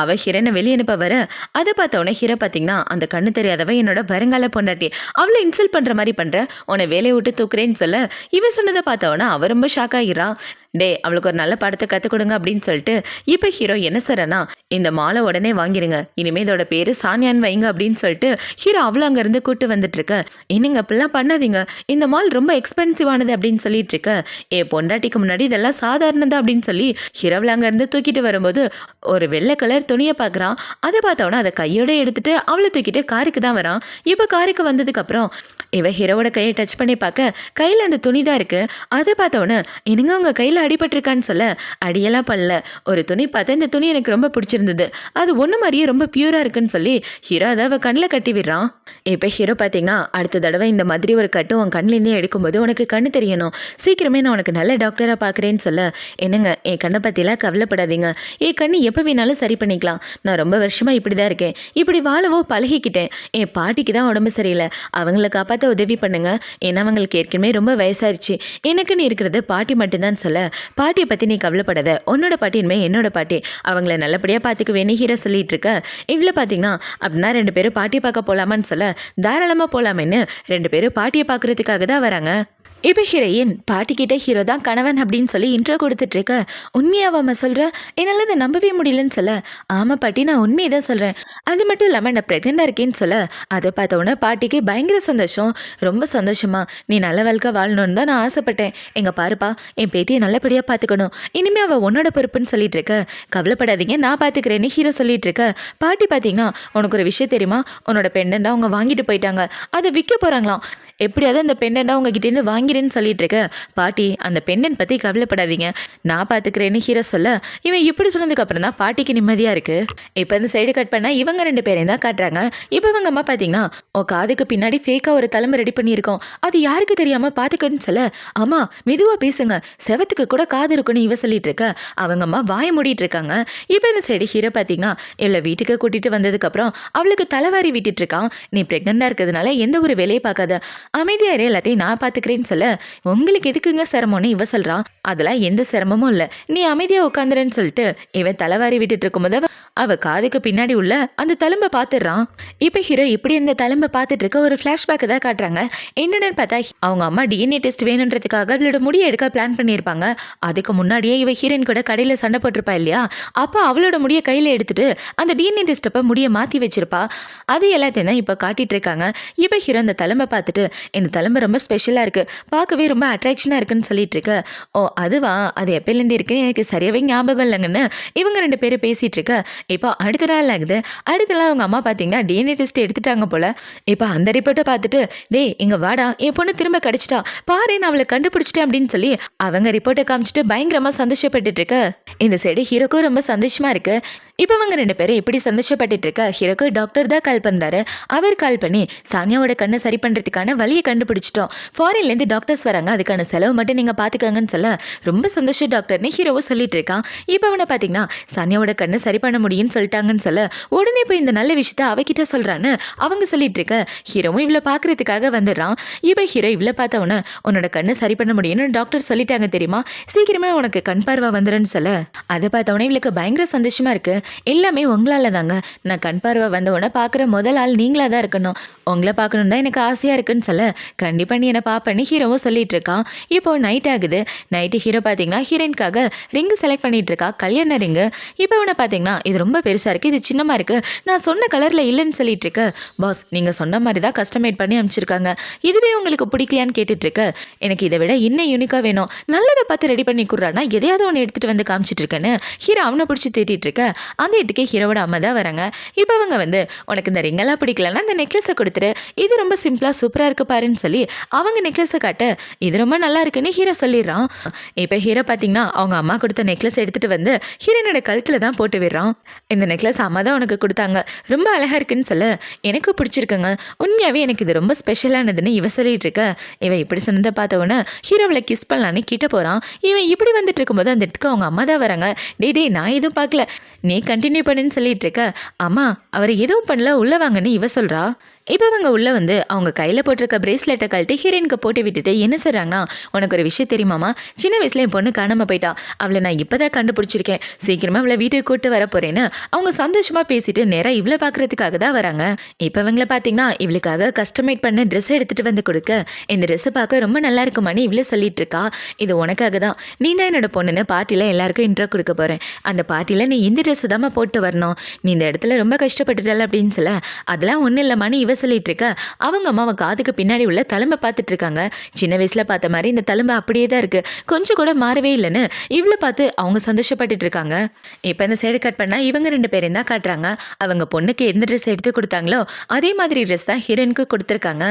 அவ ஹீரோனை வெளியே அனுப்ப வர, அதை பார்த்தோன்னே ஹீரோ பார்த்தீங்கன்னா அந்த கண்ணு தெரியாதவ என்னோட வருங்கால பொண்டாட்டி, அவளை இன்சல்ட் பண்ணுற மாதிரி பண்ணுற, உன்னை வேலையை விட்டு தூக்குறேன்னு சொல்ல, இவன் சொன்னதை பார்த்தோன்னே அவ ரொம்ப ஷாக் ஆகிடுறான். டே, அவளுக்கு ஒரு நல்ல படத்தை கற்றுக் கொடுங்க அப்படின்னு சொல்லிட்டு இப்போ ஹீரோ என்ன சொல்றனா, இந்த மாலை உடனே வாங்கிருங்க, இனிமேல் இதோட பேர் சானியான்னு வைங்க அப்படின்னு சொல்லிட்டு ஹீரோ அவளை அங்கேருந்து கூட்டு வந்துட்டு இருக்க. என்னங்க அப்படிலாம் பண்ணாதீங்க, இந்த மால் ரொம்ப எக்ஸ்பென்சிவானது அப்படின்னு சொல்லிட்டு இருக்க. பொண்டாட்டிக்கு முன்னாடி இதெல்லாம் சாதாரணதா அப்படின்னு சொல்லி ஹீரோவில் அங்கேருந்து தூக்கிட்டு வரும்போது ஒரு வெள்ளை கலர் துணியை பார்க்குறான். அதை பார்த்தவொன்னே அதை கையோட எடுத்துட்டு அவளை தூக்கிட்டு காருக்கு தான் வரான். இப்போ காருக்கு வந்ததுக்கப்புறம் இவ ஹீரோவோட கையை டச் பண்ணி பார்க்க கையில் அந்த துணி தான் இருக்கு. அதை பார்த்தவொன்னே, என்னங்க உங்கள் கையில் அடிபட்டிருக்கான்னு சொல்ல, அடியெல்லாம் பண்ணல, ஒரு துணி பார்த்தா இந்த துணி எனக்கு ரொம்ப பிடிச்சிருந்தது, அது ஒன்று மாதிரியே ரொம்ப பியூரா இருக்குன்னு சொல்லி ஹீரோ அதை அவ கண்ணில் கட்டி விடுறான். இப்போ ஹீரோ பார்த்தீங்கன்னா அடுத்த தடவை இந்த மாதிரி ஒரு கட்டு உன் கண்ணிலேருந்தே எடுக்கும்போது உனக்கு கண்ணு தெரியணும், சீக்கிரமே நான் உனக்கு நல்ல டாக்டராக பார்க்குறேன்னு சொல்ல, என்னங்க என் கண்ணை பற்றிலாம் கவலைப்படாதீங்க, என் கண்ணு எப்போ வேணாலும் சரி பண்ணிக்கலாம், நான் ரொம்ப வருஷமாக இப்படி தான் இருக்கேன், இப்படி வாழவோ பழகிக்கிட்டேன், என் பாட்டிக்கு தான் உடம்பு சரியில்லை, அவங்கள காப்பாற்ற உதவி பண்ணுங்க, ஏன்னா அவங்களுக்கு ஏற்கனவே ரொம்ப வயசாயிருச்சு, எனக்குன்னு இருக்கிறது பாட்டி மட்டும்தான் சொல்ல, பாட்டியை பற்றி நீ கவலைப்படாத, உன்னோட பாட்டி இனிமேல் என்னோட பாட்டி, அவங்கள நல்லபடியாக பார்த்துக்குவேன்னு ஹீரோ சொல்லிட்டு இருக்க. இவ்வளோ பார்த்தீங்கன்னா அப்படின்னா 2 பேரும் பாட்டியை பார்க்க போகலாமான்னு சொல்ல, தாராளமாக போகலாமேன்னு 2 பேரும் பாட்டியை பார்க்குறதுக்காக தான் வராங்க. இப்போ ஹீரோயின் பாட்டிக்கிட்ட ஹீரோ தான் கணவன் அப்படின்னு சொல்லி இன்ட்ரோ கொடுத்துட்ருக்க. உண்மையாவாம சொல்கிற, என்னால் அதை நம்பவே முடியலன்னு சொல்ல, ஆமாம் பாட்டி, நான் உண்மையை தான் சொல்கிறேன், அது மட்டும் இல்லாமல் நான் ப்ரெக்னெண்டாக இருக்கேன்னு சொல்ல, அதை பார்த்தோன்னே பாட்டிக்கு பயங்கர சந்தோஷம். ரொம்ப சந்தோஷமா, நீ நல்ல வாழ்க்கை வாழணும்னு தான் நான் ஆசைப்பட்டேன், எங்கள் பாருப்பா, என் பேத்தியை நல்லபடியாக பார்த்துக்கணும், இனிமேல் அவள் உன்னோட பொறுப்புன்னு சொல்லிட்டு இருக்க, கவலைப்படாதீங்க நான் பார்த்துக்கிறேன்னு ஹீரோ சொல்லிட்டு இருக்க. பாட்டி பார்த்தீங்கன்னா, உனக்கு ஒரு விஷயம் தெரியுமா, உன்னோட பெண்டண்டை அவங்க வாங்கிட்டு போயிட்டாங்க, அதை விற்க போகிறாங்களாம், எப்படியாவது அந்த பெண்டண்டை உங்ககிட்டேருந்து வாங்கிறேன்னு சொல்லிட்டு இருக்க. பாட்டி, அந்த பெண்டன் பற்றி கவலைப்படாதீங்க, நான் பார்த்துக்கிறேன்னு ஹீரோ சொல்ல, இவன் இப்படி சொன்னதுக்கு அப்புறம் தான் பாட்டிக்கு நிம்மதியாக இருக்கு. இப்போ இந்த சைடு கட் பண்ணால் இவங்க 2 பேரையும் தான் காட்டுறாங்க. இப்போ இவங்க அம்மா பார்த்தீங்கன்னா, காதுக்கு பின்னாடி ஃபேக்காக ஒரு தலைமை ரெடி பண்ணியிருக்கோம், அது யாருக்கு தெரியாமல் பார்த்துக்கன்னு சொல்ல, அம்மா மெதுவாக பேசுங்க, செவத்துக்கு கூட காது இருக்குன்னு இவ சொல்லிட்டு இருக்க. அவங்க அம்மா வாய மூடிட்டு இருக்காங்க. இப்போ இந்த சைடு ஹீரோ பார்த்தீங்கன்னா இவளை வீட்டுக்கு கூட்டிட்டு வந்ததுக்கப்புறம் அவளுக்கு தலைவாரி விட்டுட்டு இருக்கான். நீ ப்ரெக்னெண்டாக இருக்கிறதுனால எந்த ஒரு வேலையை பார்க்காத, அமைதியாரு, எல்லாத்தையும் நான் பார்த்துக்கிறேன்னு சொல்ல, உங்களுக்கு எதுக்குங்க சிரமம்னு இவ சொல்றான். அதெல்லாம் எந்த சிரமமும் இல்லை, நீ அமைதியாக உட்காந்துறேன்னு சொல்லிட்டு இவன் தலைவாரி விட்டுட்டு இருக்கும்போது அவ காதுக்கு பின்னாடி உள்ள அந்த தழும்பை பார்த்துடுறான். இப்போ ஹீரோ இப்படி இந்த தழும்பை பார்த்துட்டு இருக்க ஒரு ஃப்ளாஷ்பேக் தான் காட்டுறாங்க. என்னன்னு பார்த்தா அவங்க அம்மா டிஎன்ஏ டெஸ்ட் வேணுன்றதுக்காக அவளோட முடியை எடுக்க பிளான் பண்ணியிருப்பாங்க. அதுக்கு முன்னாடியே இவ ஹீரோயின் கூட கடையில் சண்டை போட்டிருப்பா இல்லையா, அப்போ அவளோட முடியை கையில் எடுத்துட்டு அந்த டிஎன்ஏ டெஸ்ட்டப்ப முடியை மாற்றி வச்சிருப்பா. அது எல்லாத்தையும் தான் இப்போ காட்டிட்டு இருக்காங்க. இப்போ ஹீரோ அந்த தழும்பை பார்த்துட்டு, இந்த தழும்பு ரொம்ப ஸ்பெஷலாக இருக்கு, பார்க்கவே ரொம்ப அட்ராக்ஷனாக இருக்குன்னு சொல்லிட்டு இருக்க. ஓ அதுவா, அது எப்போலேருந்து இருக்குன்னு எனக்கு சரியாகவே ஞாபகம் இல்லைங்கன்னு இவங்க 2 பேரும் பேசிட்டு இருக்க. இப்போ அடுத்த நாள் ஆகுது. அடுத்த நாள் அவங்க அம்மா பார்த்தீங்கன்னா டிஎன்ஏ டெஸ்ட் எடுத்துட்டாங்க போல. இப்போ அந்த ரிப்போர்ட்டை பார்த்துட்டு, டேய் இங்கே வாடா, என் பொண்ணு திரும்ப கிடச்சிட்டா பாரு, நான் அவளை கண்டுபிடிச்சிட்டேன் அப்படின்னு சொல்லி அவங்க ரிப்போர்ட்டை காமிச்சிட்டு பயங்கரமாக சந்தோஷப்பட்டுட்டு இருக்க. இந்த சைடு ஹீரோக்கும் ரொம்ப சந்தோஷமா இருக்கு. இப்போ அவங்க 2 பேரும் இப்படி சந்தோஷப்பட்டுட்டு இருக்க. ஹீரோக்கு டாக்டர் தான் கால் பண்ணுறாரு. அவர் கால் பண்ணி, சானியாவோட கண்ணை சரி பண்ணுறதுக்கான வழியை கண்டுபிடிச்சிட்டோம், ஃபாரின்லேருந்து டாக்டர்ஸ் வராங்க, அதுக்கான செலவு மட்டும் நீங்கள் பார்த்துக்கங்கன்னு சொல்ல, ரொம்ப சந்தோஷம் டாக்டர்னு ஹீரோவும் சொல்லிட்டு இருக்கான். இப்போ அவனை பார்த்தீங்கன்னா சானியாவோட கண்ணை சரி பண்ண முடியும்னு சொல்லிட்டாங்கன்னு சொல்ல, உடனே போய் இந்த நல்ல விஷயத்த அவகிட்ட சொல்கிறான்னு அவங்க சொல்லிட்டு இருக்க. ஹீரோவும் இவ்வளோ பார்க்குறதுக்காக வந்துடுறான். இப்போ ஹீரோ இவ்வளோ பார்த்தவொன்னே, உன்னோட கண்ணை சரி பண்ண முடியும்னு டாக்டர் சொல்லிட்டாங்க தெரியுமா, சீக்கிரமே உனக்கு கண் பார்வை வந்துடுன்னு சொல்ல, அதை பார்த்தவொன்னே இவளுக்கு பயங்கர சந்தோஷமா இருக்கு. எல்லாமே உங்களால தாங்க, நான் கண் பார்வை வந்தவொடனே பார்க்குற முதல் ஆள் நீங்களா தான் இருக்கணும், உங்களை பார்க்கணும் தான் எனக்கு ஆசையாக இருக்குன்னு சொல்ல, கண்டிப்பாக நீ என்னை பார்ப்பேன்னு ஹீரோ ஹீரோவும் சொல்லிட்டு இருக்கான். இப்போ நைட் ஆகுது. நைட்டு ஹீரோ பார்த்தீங்கன்னா ஹீரோயின்காக ரிங்கு செலக்ட் பண்ணிட்டு இருக்கா, கல்யாண ரிங்கு. இப்போ இவனை பார்த்தீங்கன்னா இது ரொம்ப பெருசாக இருக்குது, இது சின்னமாக இருக்குது, நான் சொன்ன கலரில் இல்லைன்னு சொல்லிட்டு இருக்க. பாஸ் நீங்கள் சொன்ன மாதிரி தான் கஸ்டமைட் பண்ணி அமைச்சிருக்காங்க, இதுவே உங்களுக்கு பிடிக்கலையான்னு கேட்டுட்டு இருக்க. எனக்கு இதை விட இன்னும் யூனிக்காக வேணும், நல்லதை பார்த்து ரெடி பண்ணி கொடுறானா எதையாவது ஒன்று எடுத்துகிட்டு வந்து காமிச்சிட்டு இருக்கேன்னு ஹீரோ அவனை பிடிச்சி தேட்டிட்டு இருக்க. அந்த இடத்துக்கே ஹீரோவோட அம்மா தான் வராங்க. இப்போ அவங்க வந்து உனக்கு இந்த ரிங்கெல்லாம் பிடிக்கலன்னா இந்த நெக்லஸை கொடுத்துரு, இது ரொம்ப சிம்பிளாக சூப்பராக இருக்கு பாருன்னு சொல்லி அவங்க நெக்லஸை காட்ட இது ரொம்ப நல்லா இருக்குன்னு ஹீரோ சொல்லிடுறான். இப்போ ஹீரோ பார்த்தீங்கன்னா அவங்க அம்மா கொடுத்த நெக்லஸ் எடுத்துகிட்டு வந்து ஹீரோனோட கழுத்தில் தான் போட்டு விடுறான். இந்த நெக்லஸ் அம்மா தான் உனக்கு கொடுத்தாங்க, ரொம்ப அழகாக இருக்குன்னு சொல்ல எனக்கு பிடிச்சிருக்குங்க, உண்மையாகவே எனக்கு இது ரொம்ப ஸ்பெஷலானதுன்னு இவ சொல்லிட்டு இருக்க. இவன் இப்படி சொன்னதை பார்த்தவொன்னே ஹீரோவில் கிஸ் பண்ணலான்னு கிட்ட போகிறான். இவன் இப்படி வந்துட்டு இருக்கும்போது அந்த இடத்துக்கு அவங்க அம்மா தான் வராங்க. டே நான் எதுவும் பார்க்கல, நீ கண்டினியூ பண்ணுன்னு சொல்லிட்டு இருக்க. அம்மா அவர் எதுவும் பண்ணல, உள்ள வாங்கன்னு இவ சொல்கிறா. இப்போ அவங்க உள்ளே வந்து அவங்க கையில் போட்டிருக்க பிரேஸ்லெட்டை கழட்டி ஹீரோயினுக்கு போட்டு விட்டுட்டு என்ன சொல்கிறாங்கன்னா, உனக்கு ஒரு விஷயம் தெரியுமாமா, சின்ன வயசுல என் பொண்ணு காணாமல் போயிட்டா, அவளை நான் இப்போ தான் கண்டுபிடிச்சிருக்கேன், சீக்கிரமாக அவளை வீட்டுக்கு கூப்பிட்டு வர போகிறேன்னு அவங்க சந்தோஷமாக பேசிட்டு நேராக இவ்வளோ பார்க்குறதுக்காக தான் வராங்க. இப்போ இவங்கள பார்த்தீங்கன்னா இவளுக்காக கஸ்டமைட் பண்ண ட்ரெஸ் எடுத்துகிட்டு வந்து கொடுக்க, இந்த ட்ரெஸ்ஸை பார்க்க ரொம்ப நல்லா இருக்குமான்னு இவ்வளோ சொல்லிட்டு இருக்கா. இது உனக்காக தான், நீ தான் என்னோட பொண்ணுன்னு பார்ட்டியில் எல்லாருக்கும் இன்ட்ரோ கொடுக்க போகிறேன், அந்த பார்ட்டியில் நீ இந்த ட்ரெஸ்ஸு தான் போட்டு வரணும், நீ இந்த இடத்துல ரொம்ப கஷ்டப்பட்டுட்டல அப்படின்னு சொல்ல, அதெல்லாம் ஒன்றும் இல்லைம்மான்னு இவ சொல்லிட்டு இருக்க. அவங்க அம்மாவை காதுக்கு பின்னாடி உள்ள தழும்பை பார்த்துட்டு இருக்காங்க. சின்ன வயசுல பார்த்த மாதிரி இந்த தழும்பு அப்படியே தான் இருக்கு, கொஞ்சம் கூட மாறவே இல்லைன்னு இவ்வளோ பார்த்து அவங்க சந்தோஷப்பட்டுட்டு இருக்காங்க. இப்போ இந்த சைடு கட் பண்ணா இவங்க 2 பேரையும் தான் காட்டுறாங்க. அவங்க பொண்ணுக்கு எந்த ட்ரெஸ் எடுத்து கொடுத்தாங்களோ அதே மாதிரி ட்ரெஸ் தான் ஹீரோயினுக்கு கொடுத்துருக்காங்க.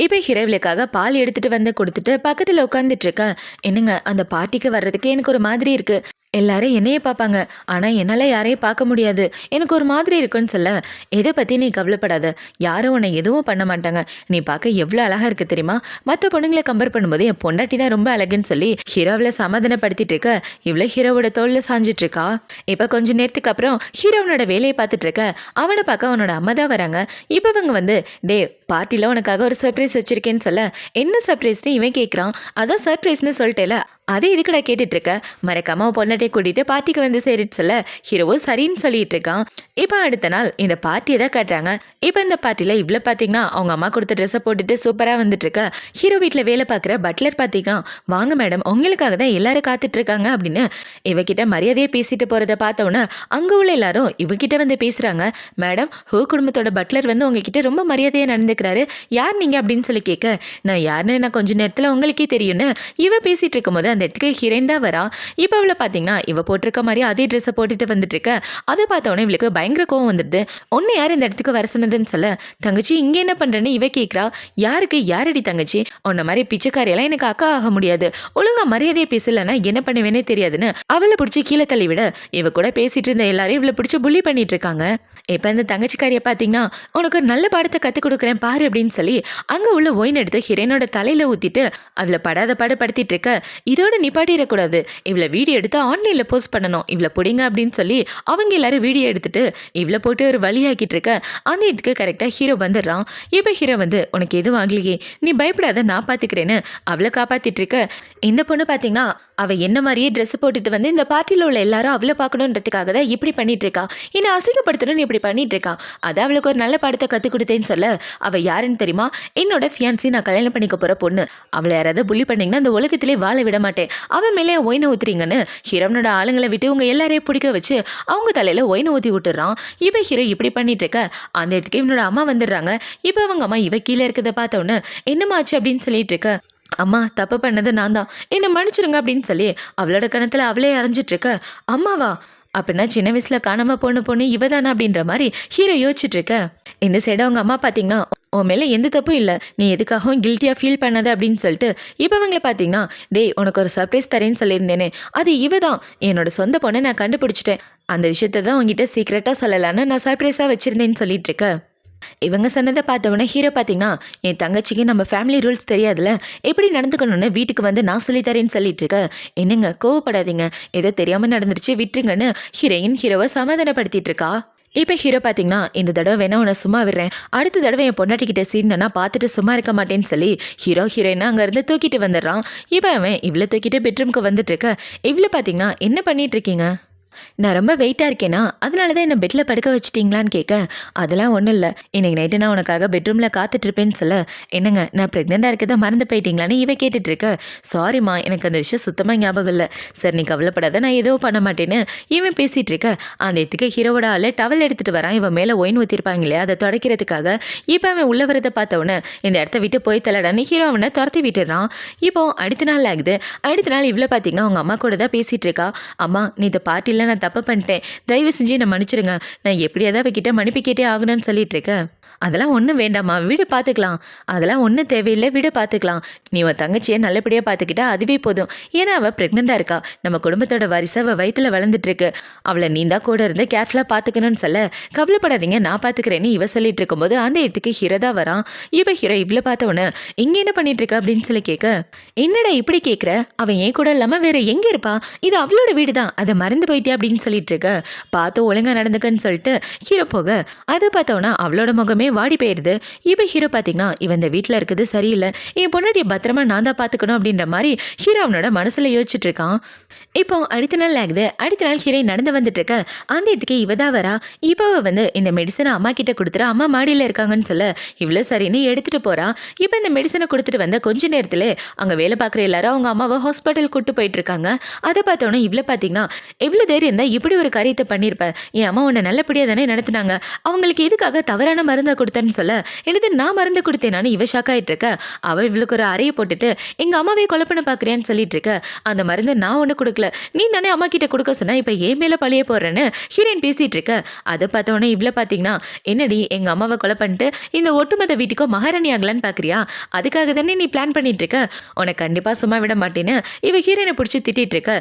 இப்போ ஹீரோவிலுக்காக பால் எடுத்துட்டு வந்து கொடுத்துட்டு பக்கத்தில் உட்காந்துட்டு இருக்கேன். என்னங்க அந்த பார்ட்டிக்கு வர்றதுக்கு எனக்கு ஒரு மாதிரி இருக்கு, எல்லாரும் என்னையே பார்ப்பாங்க, ஆனால் என்னால் யாரையும் பார்க்க முடியாது, எனக்கு ஒரு மாதிரி இருக்குன்னு சொல்ல, எதை பற்றி நீ கவலைப்படாத, யாரும் உன்னை எதுவும் பண்ண மாட்டாங்க, நீ பார்க்க எவ்வளோ அழகாக இருக்குது தெரியுமா, மற்ற பொண்ணுங்களை கம்பேர் பண்ணும்போது என் பொண்டாட்டி தான் ரொம்ப அழகுன்னு சொல்லி ஹீரோவில் சமாதானப்படுத்திட்டு இருக்க. இவ்வளோ ஹீரோவோட தோளில் சாஞ்சிட்டு இருக்கா. இப்போ கொஞ்ச நேரத்துக்கு அப்புறம் ஹீரோவனோட வேலையை பார்த்துட்டு இருக்க. அவனை பார்க்க அவனோட அம்மா தான் வராங்க. இப்போ இவங்க வந்து டே பார்ட்டியில் உனக்காக ஒரு சர்ப்ரைஸ் வச்சிருக்கேன்னு சொல்ல, என்ன சர்ப்ரைஸ்னு இவன் கேட்குறான். அதான் சர்ப்ரைஸ்னு சொல்லிட்டேல, அதே இதுக்கடா கேட்டுட்டு இருக்க, மறக்காம பொண்ணாட்டை கூட்டிட்டு பார்ட்டிக்கு வந்து சேரிட்டு சொல்ல ஹீரோவும் சரின்னு சொல்லிட்டு இருக்கான். இப்போ அடுத்த நாள் இந்த பார்ட்டியை தான் காட்டுறாங்க. இப்போ இந்த பார்ட்டியில் இவ்வளோ பார்த்தீங்கன்னா அவங்க அம்மா கொடுத்த ட்ரெஸ்ஸை போட்டுட்டு சூப்பராக வந்துட்டு இருக்க. ஹீரோ வீட்டில் வேலை பார்க்குற பட்லர் பார்த்தீங்கன்னா, வாங்க மேடம் உங்களுக்காக தான் எல்லாரும் காத்துட்டு இருக்காங்க அப்படின்னு இவகிட்ட மரியாதையை பேசிட்டு போகிறத பார்த்தோன்னே அங்கே உள்ள எல்லாரும் இவகிட்ட வந்து பேசுகிறாங்க. மேடம் ஹூ குடும்பத்தோட பட்லர் வந்து உங்ககிட்ட ரொம்ப மரியாதையாக நடந்துக்கிறாரு, யார் நீங்கள் அப்படின்னு சொல்லி கேட்க, நான் யாருன்னு நான் கொஞ்சம் நேரத்தில் உங்களுக்கே தெரியும்னு இவ பேசிட்டு இருக்கும்போது அந்த இடத்துக்கு ஹீரோயின் தான் வரா. இப்போ அவளை பார்த்தீங்கன்னா இவ போட்டிருக்க மாதிரி அதே ட்ரெஸ்ஸை போட்டுட்டு வந்துட்டு இருக்க. அதை பார்த்தோன்னே இவளுக்கு பயங்கர கோவம் வந்துடுது. ஒன்று யார் இந்த இடத்துக்கு வர சொன்னதுன்னு சொல்ல, தங்கச்சி இங்கே என்ன பண்ணுறேன்னு இவ கேட்குறா. யாருக்கு யாரடி தங்கச்சி, உன்ன மாதிரி பிச்சைக்காரியெல்லாம் எனக்கு அக்கா ஆக முடியாது, ஒழுங்கா மரியாதையை பேசலன்னா என்ன பண்ணுவேனே தெரியாதுன்னு அவளை பிடிச்சி கீழே தள்ளி விட, இவ கூட பேசிட்டு இருந்த எல்லாரும் இவளை பிடிச்சி புள்ளி பண்ணிட்டு இருக்காங்க. இப்போ இந்த தங்கச்சிக்காரியை பார்த்தீங்கன்னா உனக்கு ஒரு நல்ல பாடத்தை கற்றுக் கொடுக்குறேன் பாரு அப்படின்னு சொல்லி அங்கே உள்ள ஒயின் எடுத்து ஹீரோனோட தலையில் ஊற்றிட்டு அவளை படாத பாடுபடுத்திட்டு இருக்க. இதோட நிப்பாட்டிடக்கூடாது, இவ்வளோ வீடியோ எடுத்து ஆன்லைனில் போஸ்ட் பண்ணணும், இவ்வளோ பிடிங்க அப்படின்னு சொல்லி அவங்க எல்லாரும் வீடியோ எடுத்துட்டு இவ்வளோ போட்டு ஒரு வழியாக்கிட்டு இருக்க. அந்த இதுக்கு கரெக்டாக ஹீரோ வந்துடுறான். இப்போ ஹீரோ வந்து உனக்கு எதுவும் ஆகலையே, நீ பயப்படாத நான் பார்த்துக்கிறேன்னு அவளை காப்பாற்றிட்டு இருக்க. இந்த பொண்ணு பார்த்தீங்கன்னா அவள் என்ன மாதிரியே ட்ரெஸ் போட்டுட்டு வந்து இந்த பார்ட்டியில் உள்ள எல்லாரும் அவளை பார்க்கணுன்றதுக்காக தான் இப்படி பண்ணிட்டு இருக்கா, என்னை அசிங்கப்படுத்தணும்னு இப்படி பண்ணிட்டு இருக்கா. அதான் அவளுக்கு ஒரு நல்ல பாடத்தை கற்றுக் கொடுத்தேன்னு சொல்ல, அவள் யாருன்னு தெரியுமா, என்னோட ஃபியான்சி, நான் கல்யாணம் பண்ணிக்க போகிற பொண்ணு, அவளை யாராவது புள்ளி பண்ணிங்கன்னா அந்த உலகத்திலே வாழ விட மாட்டேன், அவன் மேலே ஒயினை ஊத்துறீங்கன்னு ஹீரோனோட ஆளுங்களை விட்டு உங்க எல்லாரையும் பிடிக்க வச்சு அவங்க தலையில ஒயினை ஊற்றி விட்டுறான். இப்போ ஹீரோ இப்படி பண்ணிட்டு இருக்க. அந்த இடத்துக்கு இவனோட அம்மா வந்துடுறாங்க. இப்போ அவங்க அம்மா இவ கீழே இருக்கிறத பார்த்தோன்னே என்னமாச்சு அப்படின்னு சொல்லிட்டு இருக்க. அம்மா தப்பு பண்ணது நான் தான், என்னை மன்னிச்சிருங்க அப்படின்னு சொல்லி அவளோட கணத்தில் அவளே அரைஞ்சிட்டு இருக்க. அம்மாவா, அப்படின்னா சின்ன வயசுல காணாம போன பொண்ணு இவ தானே அப்படின்ற மாதிரி ஹீரோ யோசிச்சுட்டு இருக்க. இந்த சைடு அவங்க அம்மா பார்த்தீங்கன்னா உன் மேலே எந்த தப்பும் இல்லை, நீ எதுக்காகவும் கில்ட்டியாக ஃபீல் பண்ணாத அப்படின்னு சொல்லிட்டு இப்போ அவங்கள பார்த்தீங்கன்னா, டேய் உனக்கு ஒரு சர்ப்ரைஸ் தரேன்னு சொல்லியிருந்தேனே அது இவ தான், என்னோட சொந்த பொண்ணை நான் கண்டுபிடிச்சிட்டேன், அந்த விஷயத்தை தான் உங்ககிட்ட சீக்ரெட்டாக சொல்லலான்னு நான் சர்ப்ரைஸாக வச்சுருந்தேன்னு சொல்லிட்டு இருக்க. இவங்க சொன்னதை பார்த்தவொன்னே ஹீரோ பார்த்தீங்கன்னா, என் தங்கச்சிக்கு நம்ம ஃபேமிலி ரூல்ஸ் தெரியாதுல, எப்படி நடந்துக்கணும்னு வீட்டுக்கு வந்து நான் சொல்லித்தரேன்னு சொல்லிட்டு இருக்க. என்னங்க கோவப்படாதீங்க, ஏதோ தெரியாமல் நடந்துருச்சு விட்டுருங்கன்னு ஹீரோயின் ஹீரோவை சமாதானப்படுத்திட்டு இருக்கா. இப்போ ஹீரோ பார்த்தீங்கன்னா, இந்த தடவை வேணா உன்னை சும்மா விடுறேன், அடுத்த தடவை என் பொண்டாட்டிக்கிட்ட சீன்னா பார்த்துட்டு சும்மா இருக்க மாட்டேன்னு சொல்லி ஹீரோயினா அங்கேருந்து தூக்கிட்டு வந்துடுறான். இப்போ அவன் இவ்வளோ தூக்கிட்டு பெட்ரூம்க்கு வந்துட்டு இருக்க. இவ்வளோ பார்த்தீங்கன்னா என்ன பண்ணிட்டு இருக்கீங்க, நான் ரொம்ப வெயிட்டாக இருக்கேனா, அதனால தான் என்ன பெட்டில் படுக்க வச்சிட்டிங்களான்னு கேட்க, அதெல்லாம் ஒன்றும் இல்லை, இன்னைக்கு நைட்டு நான் உனக்காக பெட்ரூமில் காத்துட்ருப்பேன்னு சொல்ல, என்னங்க நான் ப்ரெக்னெண்ட்டாக இருக்கதை மறந்து போயிட்டீங்களான்னு இவ கேட்டுட்டு இருக்க. சாரிம்மா, எனக்கு அந்த விஷயம் சுத்தமாக ஞாபகம் இல்லை. சரி நீ கவலைப்படாத, நான் எதுவும் பண்ண மாட்டேன்னு இவன் பேசிகிட்டு இருக்க. அந்த இடத்துக்கு ஹீரோவோட ஆள் டவல் எடுத்துகிட்டு வரான். இவன் மேலே ஒயின் ஊற்றிருப்பாங்க இல்லையா, அதை துடைக்கிறதுக்காக. இப்போ அவன் உள்ள வரதை பார்த்தவொன்னே இந்த இடத்த விட்டு போய் தள்ளடான்னு ஹீரோ அவனை துரத்தி விட்டுறான். இப்போ அடுத்த நாள் ஆகுது. அடுத்த நாள் இவ்வளோ பார்த்தீங்கன்னா அவங்க அம்மா கூட தான் பேசிகிட்டு இருக்கா. அம்மா, நீ இந்த பார்ட்டியில் நான் தப்பு பண்ணிட்டேன், தயவு செஞ்சு என்னை மன்னிச்சிடுங்க, நான் எப்படியாவது அவகிட்ட மன்னிப்பு கேட்டே ஆகணும்னு சொல்லிட்டு இருக்கேன். அதெல்லாம் ஒன்றும் வேண்டாம்மா, வீடு பார்த்துக்கலாம், அதெல்லாம் ஒன்றும் தேவையில்லை, வீடு பார்த்துக்கலாம். நீ உன் தங்கச்சியை நல்லபடியாக பார்த்துக்கிட்டா அதுவே போதும். ஏன்னா அவள் ப்ரெக்னெண்ட்டாக இருக்கா, நம்ம குடும்பத்தோட வரிசை அவள் வயிற்றில் வளர்ந்துட்டு இருக்கு. அவளை நீ தான் கூட இருந்து கேர்ஃபுல்லாக பார்த்துக்கணும்னு சொல்ல, கவலைப்படாதீங்க நான் பார்த்துக்கிறேன்னு இவ சொல்லிட்டு இருக்கும்போது அந்த இடத்துக்கு ஹீரோ தான் வரான். ஹீரோ இவ்வளோ பார்த்தவொன்னே இங்கே என்ன பண்ணிட்டு இருக்க அப்படின்னு சொல்லி கேட்க, என்னடா இப்படி கேட்குற, அவன் ஏன் கூட இல்லாமல் வேற எங்கே இருப்பா, இது அவளோட வீடு தான், அதை மறந்து போயிட்டே அப்படின்னு சொல்லிட்டு இருக்க. பார்த்து ஒழுங்கா நடந்துக்கன்னு சொல்லிட்டு ஹீரோ போக, அதை பார்த்தோன்னா அவளோட முகமே வாடி போயிருது. இப்போ ஹீரோ பார்த்தீங்கன்னா இவன் இந்த வீட்டில் இருக்குது சரியில்லை, என் பொண்ணாடிய பத்திரமா நான் தான் பார்த்துக்கணும் அப்படின்ற மாதிரி ஹீரோ அவனோட மனசில் யோசிச்சுட்டு இருக்கான். இப்போ அடுத்த நாள் ஆகுது. அடுத்த நாள் ஹீரோ நடந்து வந்துட்டு இருக்க. அந்த இதுக்கு இவ தான் வரா. இப்போ இந்த மெடிசனை அம்மா கிட்ட கொடுத்துட்டு அம்மா மாடியில் இருக்காங்கன்னு சொல்ல, இவ்வளோ சரின்னு எடுத்துட்டு போறா. இப்போ இந்த மெடிசனை கொடுத்துட்டு வந்த கொஞ்ச நேரத்தில் அங்கே வேலை பார்க்குற எல்லாரும் அவங்க அம்மாவை ஹாஸ்பிட்டல் கூட்டு போயிட்டு இருக்காங்க. அதை பார்த்தோன்னே இவ்வளோ பார்த்தீங்கன்னா எவ்வளோ தைரியம் இருந்தால் இப்படி ஒரு காரியத்தை பண்ணியிருப்பேன், என் அம்மா உன்னை நல்லபடியாக தானே நடத்துனாங்க, அவங்களுக்கு எதுக்காக தவறான மருந்தை கொடுத்தேன்னு சொல்ல, எனது நான் மருந்து கொடுத்தேனான்னு இவ ஷாக் ஆகிட்டு இருக்க. அவள் இவளுக்கு ஒரு அறையை போட்டுட்டு எங்கள் அம்மாவே கொலை பண்ண பார்க்குறேன்னு சொல்லிட்டு இருக்க. அந்த மருந்து நான் ஒன்று கொடுக்கல, நீ தானே அம்மா கிட்ட கொடுக்க சொன்னா, இப்போ ஏன் மேலே பழிய போடுறேன்னு ஹீரோயின் பேசிட்டு இருக்க. அதை பார்த்தோன்னே இவ்வளோ பார்த்தீங்கன்னா, என்னடி எங்கள் அம்மாவை கொலை பண்ணிட்டு இந்த ஒட்டுமொத்த வீட்டுக்கும் மகாராணி ஆகலான்னு பார்க்குறியா, அதுக்காக தானே நீ பிளான் பண்ணிட்டு இருக்க, உனக்கு கண்டிப்பாக சும்மா விட மாட்டேன்னு இவ ஹீரோயினை பிடிச்சி திட்டிட்டு இருக்க.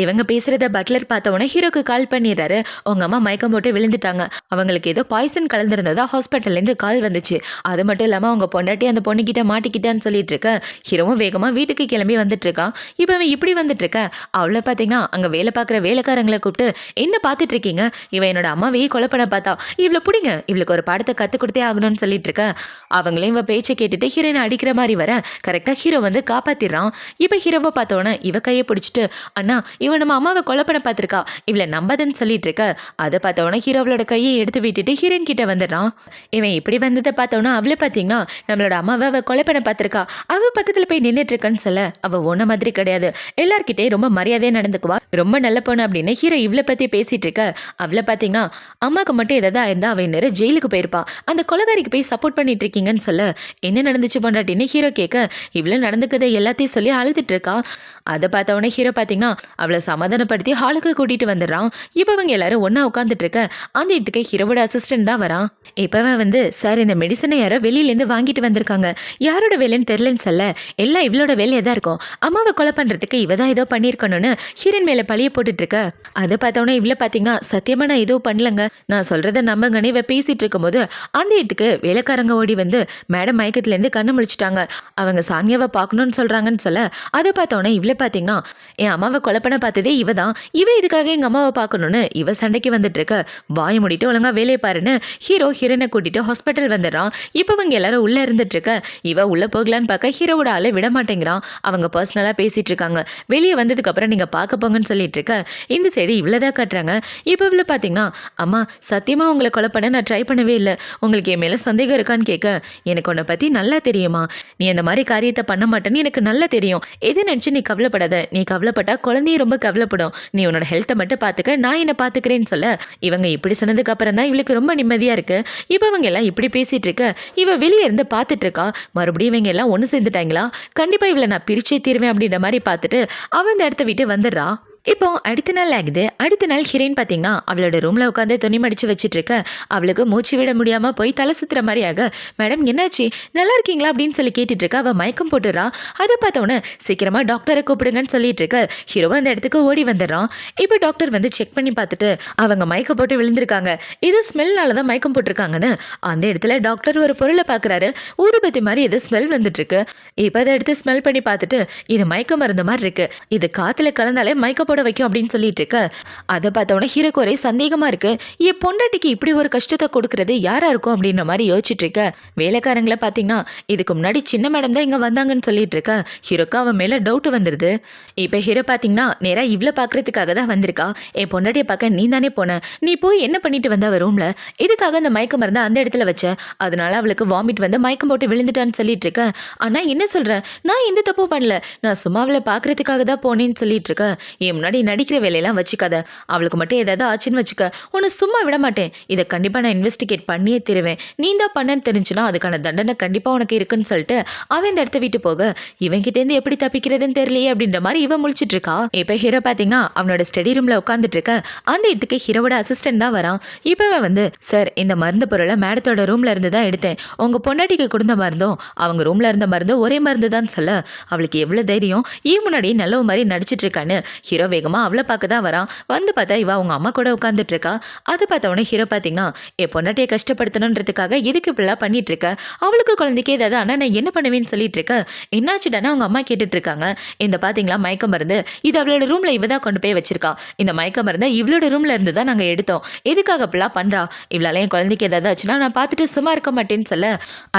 இவங்க பேசுறத பட்லர் பார்த்தவொன்னே ஹீரோக்கு கால் பண்ணிடுறாரு. உங்க அம்மா மயக்கம் போட்டு விழுந்துட்டாங்க, அவங்களுக்கு ஏதோ பாய்சன் கலந்துருந்ததா ஹாஸ்பிட்டல்லேருந்து கால் வந்துச்சு, அது மட்டும் இல்லாமல் அவங்க பொண்டாட்டி அந்த பொண்ணுக்கிட்ட மாட்டிக்கிட்டான்னு சொல்லிட்டு இருக்க. ஹீரோவும் வேகமாக வீட்டுக்கு கிளம்பி வந்துட்டு இருக்கான். இப்போ அவன் இப்படி வந்துட்டு இருக்க. அவளை பார்த்தீங்கன்னா அங்கே வேலை பார்க்குற வேலைக்காரங்களை கூப்பிட்டு, என்ன பார்த்துட்டு இருக்கீங்க, இவன் என்னோட அம்மாவையே கொலை பண்ண பார்த்தா, இவ்வளோ பிடிங்க, இவளுக்கு ஒரு பாடத்தை கற்றுக் கொடுத்தே ஆகணும்னு சொல்லிட்டு இருக்க. அவங்களையும் இவ பேச்சை கேட்டுட்டு ஹீரோனை அடிக்கிற மாதிரி வர கரெக்டாக ஹீரோ வந்து காப்பாத்திடுறான். இப்போ ஹீரோவை பார்த்தோன்னே இவ கையை பிடிச்சிட்டு, அண்ணா இவன் நம்ம அம்மாவை கொலை பண்ண பார்த்துருக்கா, இவளை நம்பாதன்னு சொல்லிட்டு இருக்க. அதை பார்த்தோன்னே ஹீரோவளோட கையை எடுத்து விட்டுட்டு ஹீரோயின் கிட்ட வந்துடுறான். இவன் இப்படி வந்ததை பார்த்தோன்னா அவளை பார்த்தீங்கன்னா நம்மளோட அம்மாவை அவள் கொலை பண்ண பார்த்துருக்கா, அவள் பக்கத்தில் போய் நின்றுட்டு இருக்கான்னு சொல்ல, அவள் ஒன்ன மாதிரி கிடையாது, எல்லார்கிட்டே ரொம்ப மரியாதையாக நடந்துக்குவா, ரொம்ப நல்ல பொண்ணு அப்படின்னு ஹீரோ இவளை பற்றி பேசிட்டு இருக்க. அவளை பார்த்தீங்கன்னா அம்மாவுக்கு மட்டும் எதாவது இருந்தா அவன் நேரம் ஜெயிலுக்கு போயிருப்பா, அந்த கொலைகாரிக்கு போய் சப்போர்ட் பண்ணிட்டு இருக்கீங்கன்னு சொல்ல, என்ன நடந்துச்சு பொண்டாட்டின்னு ஹீரோ கேட்க, இவ்வளோ நடந்துக்கதை எல்லாத்தையும் சொல்லி அழுதுட்டு இருக்கா. அதை பார்த்தவொடனே ஹீரோ பார்த்தீங்கன்னா அவளை சமாதானப்படுத்தி ஹாலுக்கு கூட்டிட்டு வந்துடுறான். இப்போ அவங்க எல்லாரும் ஒன்றா உட்காந்துட்டு இருக்க. அந்த இடத்துக்கு ஹீரோவோட அசிஸ்டன்ட் தான் வரான். இப்போவன் சார் இந்த மெடிசனை யாரோ வெளியிலேருந்து வாங்கிட்டு வந்திருக்காங்க, யாரோட வேலைன்னு தெரிலன்னு சொல்ல, எல்லாம் இவளோட வேலையாக தான் இருக்கும், அம்மாவை கொலை பண்ணுறதுக்கு இவ தான் ஏதோ பண்ணியிருக்கணும்னு ஹீரோயின் மேலே பழிய போட்டுட்டு இருக்க. அதை பார்த்தவொடனே இவ்வளோ பார்த்தீங்கன்னா சத்தியமாக நான் எதுவும் பண்ணலங்க, நான் சொல்கிறத நம்பங்கன்னு இவ பேசிகிட்டு இருக்கும்போது அந்த இடத்துக்கு வேலைக்காரங்க ஓடி வந்து, மேடம் மயக்கத்துலேருந்து கண்ணு முழிச்சிட்டாங்க, அவங்க சானியாவை பார்க்கணும்னு சொல்கிறாங்கன்னு சொல்ல, அதை பார்த்தோன்னே இவ்வளோ பார்த்தீங்கன்னா என் அம்மாவை கொலை பண்ண பார்த்ததே இவ தான், இவ இதுக்காக எங்கள் அம்மாவை பார்க்கணுன்னு இவ சண்டைக்கு வந்துட்டு இருக்க. வாய முடிட்டு ஒழுங்கா வேலையை பாருன்னு ஹீரோயினை கூட்டிட்டு ஹாஸ்பிட்டல் வந்துடுறான். இப்போ அவங்க எல்லாரும் உள்ளே இருந்துட்டு இருக்க. இவ உள்ளே போகலான்னு பார்க்க ஹீரோவோட ஆளை விட மாட்டேங்கிறான். அவங்க பர்சனலாக பேசிட்டு இருக்காங்க. வெளியே வந்ததுக்கு அப்புறம் நீங்கள் பார்க்க போங்கன்னு சொல்லிட்டு இருக்க. இந்த சைடு இவ்வளோதான் காட்டுறாங்க. இப்போ இவ்வளோ பார்த்தீங்கன்னா, அம்மா சத்தியமாக உங்களை கொலை பண்ண நான் ட்ரை பண்ணவே இல்லை, உங்களுக்கு என் மேலே சந்தேகம் இருக்கான்னு கேட்க, எனக்கு உன்னை பற்றி நல்லா தெரியுமா, நீ அந்த மாதிரி காரியத்தை பண்ண மாட்டேன்னு எனக்கு நல்லா தெரியும், எது நினச்சி நீ கவலைப்படாத, நீ கவலைப்பட்டா குழந்தைய ரொம்ப கவலைப்படும், நீ உன்னோட ஹெல்த்தை மட்டும் பார்த்துக்க, நான் என்ன பார்த்துக்கிறேன்னு சொல்ல, இவங்க இப்படி சொன்னதுக்கு அப்புறம் தான் இவளுக்கு ரொம்ப நிம்மதியாக இருக்கு. இப்போ இவங்க எல்லாம் இப்படி பேசிட்டு இருக்க. இவ வெளியே இருந்து பார்த்துட்டு இருக்கா. மறுபடியும் இவங்க எல்லாம் ஒன்று சேர்ந்துட்டாங்களா, கண்டிப்பாக இவளை நான் பிரிச்சே தீருவேன் அப்படின்ற மாதிரி பார்த்துட்டு அவன் அந்த இடத்த விட்டு வந்துடுறா. இப்போ அடுத்த நாள் ஆகுது. அடுத்த நாள் ஹீரோயின் பார்த்தீங்கன்னா அவளோட ரூமில் உட்காந்து துணி மடித்து வச்சுட்டு இருக்க. அவளுக்கு மூச்சு விட முடியாமல் போய் தலை சுற்றுற மாதிரி ஆக, மேடம் என்னாச்சு, நல்லா இருக்கீங்களா அப்படின்னு சொல்லி கேட்டுட்டு இருக்க. அவள் மயக்கம் போட்டுறா. அதை பார்த்தோன்னே சீக்கிரமாக டாக்டரை கூப்பிடுங்கன்னு சொல்லிட்டு இருக்க. ஹீரோ அந்த இடத்துக்கு ஓடி வந்துடுறான். இப்போ டாக்டர் வந்து செக் பண்ணி பார்த்துட்டு அவங்க மயக்கம் போட்டு விழுந்திருக்காங்க, இது ஸ்மெல்னால தான் மயக்கம் போட்டிருக்காங்கன்னு அந்த இடத்துல டாக்டர் ஒரு பொருளை பார்க்குறாரு. ஊதுபத்தி மாதிரி இது ஸ்மெல் வந்துட்டு இருக்கு. இப்போ அதை எடுத்து ஸ்மெல் பண்ணி பார்த்துட்டு இது மயக்க மருந்து மாதிரி இருக்கு, இது காற்றுல கலந்தாலே மயக்க போட வைக்கும் அப்படின்னு சொல்லிட்டு இருக்க. அதை பார்த்தவொடனே ஹீரோக்கு ஒரே சந்தேகமா இருக்கு. என் பொண்டாட்டிக்கு இப்படி ஒரு கஷ்டத்தை கொடுக்கறது யாரா இருக்கும் அப்படின்ற மாதிரி யோசிச்சுட்டு இருக்க. வேலைக்காரங்களை பார்த்தீங்கன்னா இதுக்கு முன்னாடி சின்ன மேடம் தான் இங்க வந்தாங்கன்னு சொல்லிட்டு இருக்க. ஹீரோக்கு அவன் மேல டவுட் வந்துருது. இப்ப ஹீரோ பார்த்தீங்கன்னா நேரா இவ்வளோ பார்க்கறதுக்காக தான் வந்திருக்கா. என் பொண்டாட்டியை பார்க்க நீ தானே போன, நீ போய் என்ன பண்ணிட்டு வந்த அவ ரூம்ல, இதுக்காக அந்த மயக்க மருந்து அந்த இடத்துல வச்ச, அதனால அவளுக்கு வாமிட் வந்து மயக்கம் போட்டு விழுந்துட்டான்னு சொல்லிட்டு இருக்க. ஆனா என்ன சொல்ற, நான் எந்த தப்பும் பண்ணல, நான் சும்மா அவளை பார்க்கறதுக்காக தான் போனேன்னு சொல்லிட்டு இருக்க. என் முன்னாடி நடிக்கிற வேலையெல்லாம் வச்சுக்காத, அவளுக்கு மட்டும் ஏதாவது ஆச்சுன்னு வச்சுக்க, உன்னை சும்மா விட மாட்டேன், இதை கண்டிப்பா நான் இன்வெஸ்டிகேட் பண்ணியே தருவேன், நீ தான் பண்ணன்னு தெரிஞ்சுன்னா அதுக்கான தண்டனை கண்டிப்பா உனக்கு இருக்குன்னு சொல்லிட்டு அவன் இந்த இடத்த விட்டு போக, இவன் கிட்ட இருந்து எப்படி தப்பிக்கிறதுன்னு தெரியலையே அப்படின்ற மாதிரி இவன் முழிச்சிட்டு இருக்கா. இப்ப ஹீரோ பாத்தீங்கன்னா அவனோட ஸ்டடி ரூம்ல உட்காந்துட்டு இருக்க. அந்த இடத்துக்கு ஹீரோவோட அசிஸ்டன்ட் தான் வரான். இப்பவே வந்து, சார் இந்த மருந்து பொருளை மேடத்தோட ரூம்ல இருந்து தான் எடுத்தேன், உங்க பொண்டாட்டிக்கு கொடுத்த மருந்தும் அவங்க ரூம்ல இருந்த மருந்து ஒரே மருந்து தான் சொல்ல, அவளுக்கு எவ்வளவு தைரியம், முன்னாடி நல்ல மாதிரி நடிச்சிட்டு இருக்கான்னு ஹீரோ வேகமா அவளை பார்க்க தான் வரான். வந்து பார்த்தா இவ அவங்க அம்மா கூட உட்காந்துட்டு இருக்கா. அதை பார்த்தவொடனே ஹீரோ பார்த்தீங்கன்னா என் பொண்டாட்டியை கஷ்டப்படுத்தணுன்றதுக்காக எதுக்கு இப்படிலாம் பண்ணிட்டு இருக்க, அவளுக்கு குழந்தைக்கு ஏதாவது ஆனா நான் என்ன பண்ணுவேன்னு சொல்லிட்டு இருக்க. என்னாச்சுடானா அவங்க அம்மா கேட்டுட்டு இருக்காங்க. இந்த பாத்தீங்களா மயக்க மருந்து, இது அவளோட ரூம்ல இவ தான் கொண்டு போய் வச்சிருக்கா, இந்த மயக்க மருந்தை இவளோட ரூம்ல இருந்து தான் நாங்க எடுத்தோம், எதுக்காக அப்படிலாம் பண்றா, இவளால என் குழந்தைக்கு ஏதாவது ஆச்சுன்னா நான் பார்த்துட்டு சும்மா இருக்க மாட்டேன்னு சொல்ல,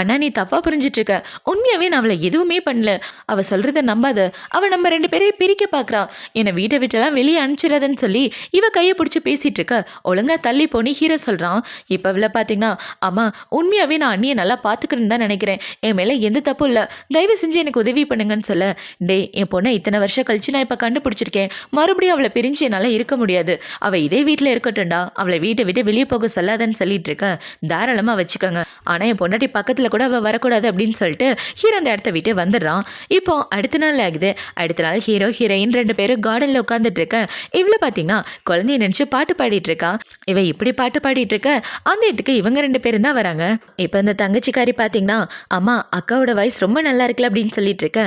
அண்ணா நீ தப்பா புரிஞ்சிட்டு இருக்க, உண்மையாவே நான் அவளை எதுவுமே பண்ணல, அவ சொல்றத நம்பாத, அவ நம்ம ரெண்டு பேரையும் பிரிக்க பாக்குறா, என்னை வீட்டை விட்டுலாம் வெளியே அனுப்பிச்சிடாதன்னு சொல்லி இவ கையை பிடிச்சி பேசிட்டு இருக்க. ஒழுங்கா தள்ளி போனி ஹீரோ சொல்றான். இப்ப இவள பாத்தீங்கன்னா, அம்மா உண்மையாவே நான் அண்ணியை நல்லா பாத்துக்கிறேன்னு தான் நினைக்கிறேன், என் மேல எந்த தப்பும் இல்ல, தயவு செஞ்சு எனக்கு உதவி பண்ணுங்கன்னு சொல்ல, டே என் பொண்ணை இத்தனை வருஷம் கழிச்சு நான் இப்ப கண்டுபிடிச்சிருக்கேன், மறுபடியும் அவளை பிரிஞ்சு என்னால இருக்க முடியாது, அவ இதே வீட்டுல இருக்கட்டும்டா, அவளை வீட்டை விட்டு வெளியே போக சொல்லாதன்னு சொல்லிட்டு இருக்க. தாராளமா வச்சுக்கோங்க, ஆனா என் பொண்டாட்டி பக்கத்துல கூட அவ வரக்கூடாது அப்படின்னு சொல்லிட்டு ஹீரோ அந்த இடத்த விட்டு வந்துடுறான். இப்போ அடுத்த நாள் ஆகுது. அடுத்த நாள் ஹீரோ ஹீரோயின் ரெண்டு பேரும் கார்டன்ல உட்காந்துட்டு இருக்க. இவ்வளவு பாத்தீங்கன்னா குழந்தைய நினைச்சு பாட்டு பாடிட்டு இருக்கா. இவ இப்படி பாட்டு பாடிட்டு இருக்க. அந்த இடத்துக்கு இவங்க ரெண்டு பேரும் தான் வராங்க. இப்ப இந்த தங்கச்சிக்காரி பாத்தீங்கன்னா, அம்மா அக்காவோட வாய்ஸ் ரொம்ப நல்லா இருக்குல்ல அப்படின்னு சொல்லிட்டு இருக்க.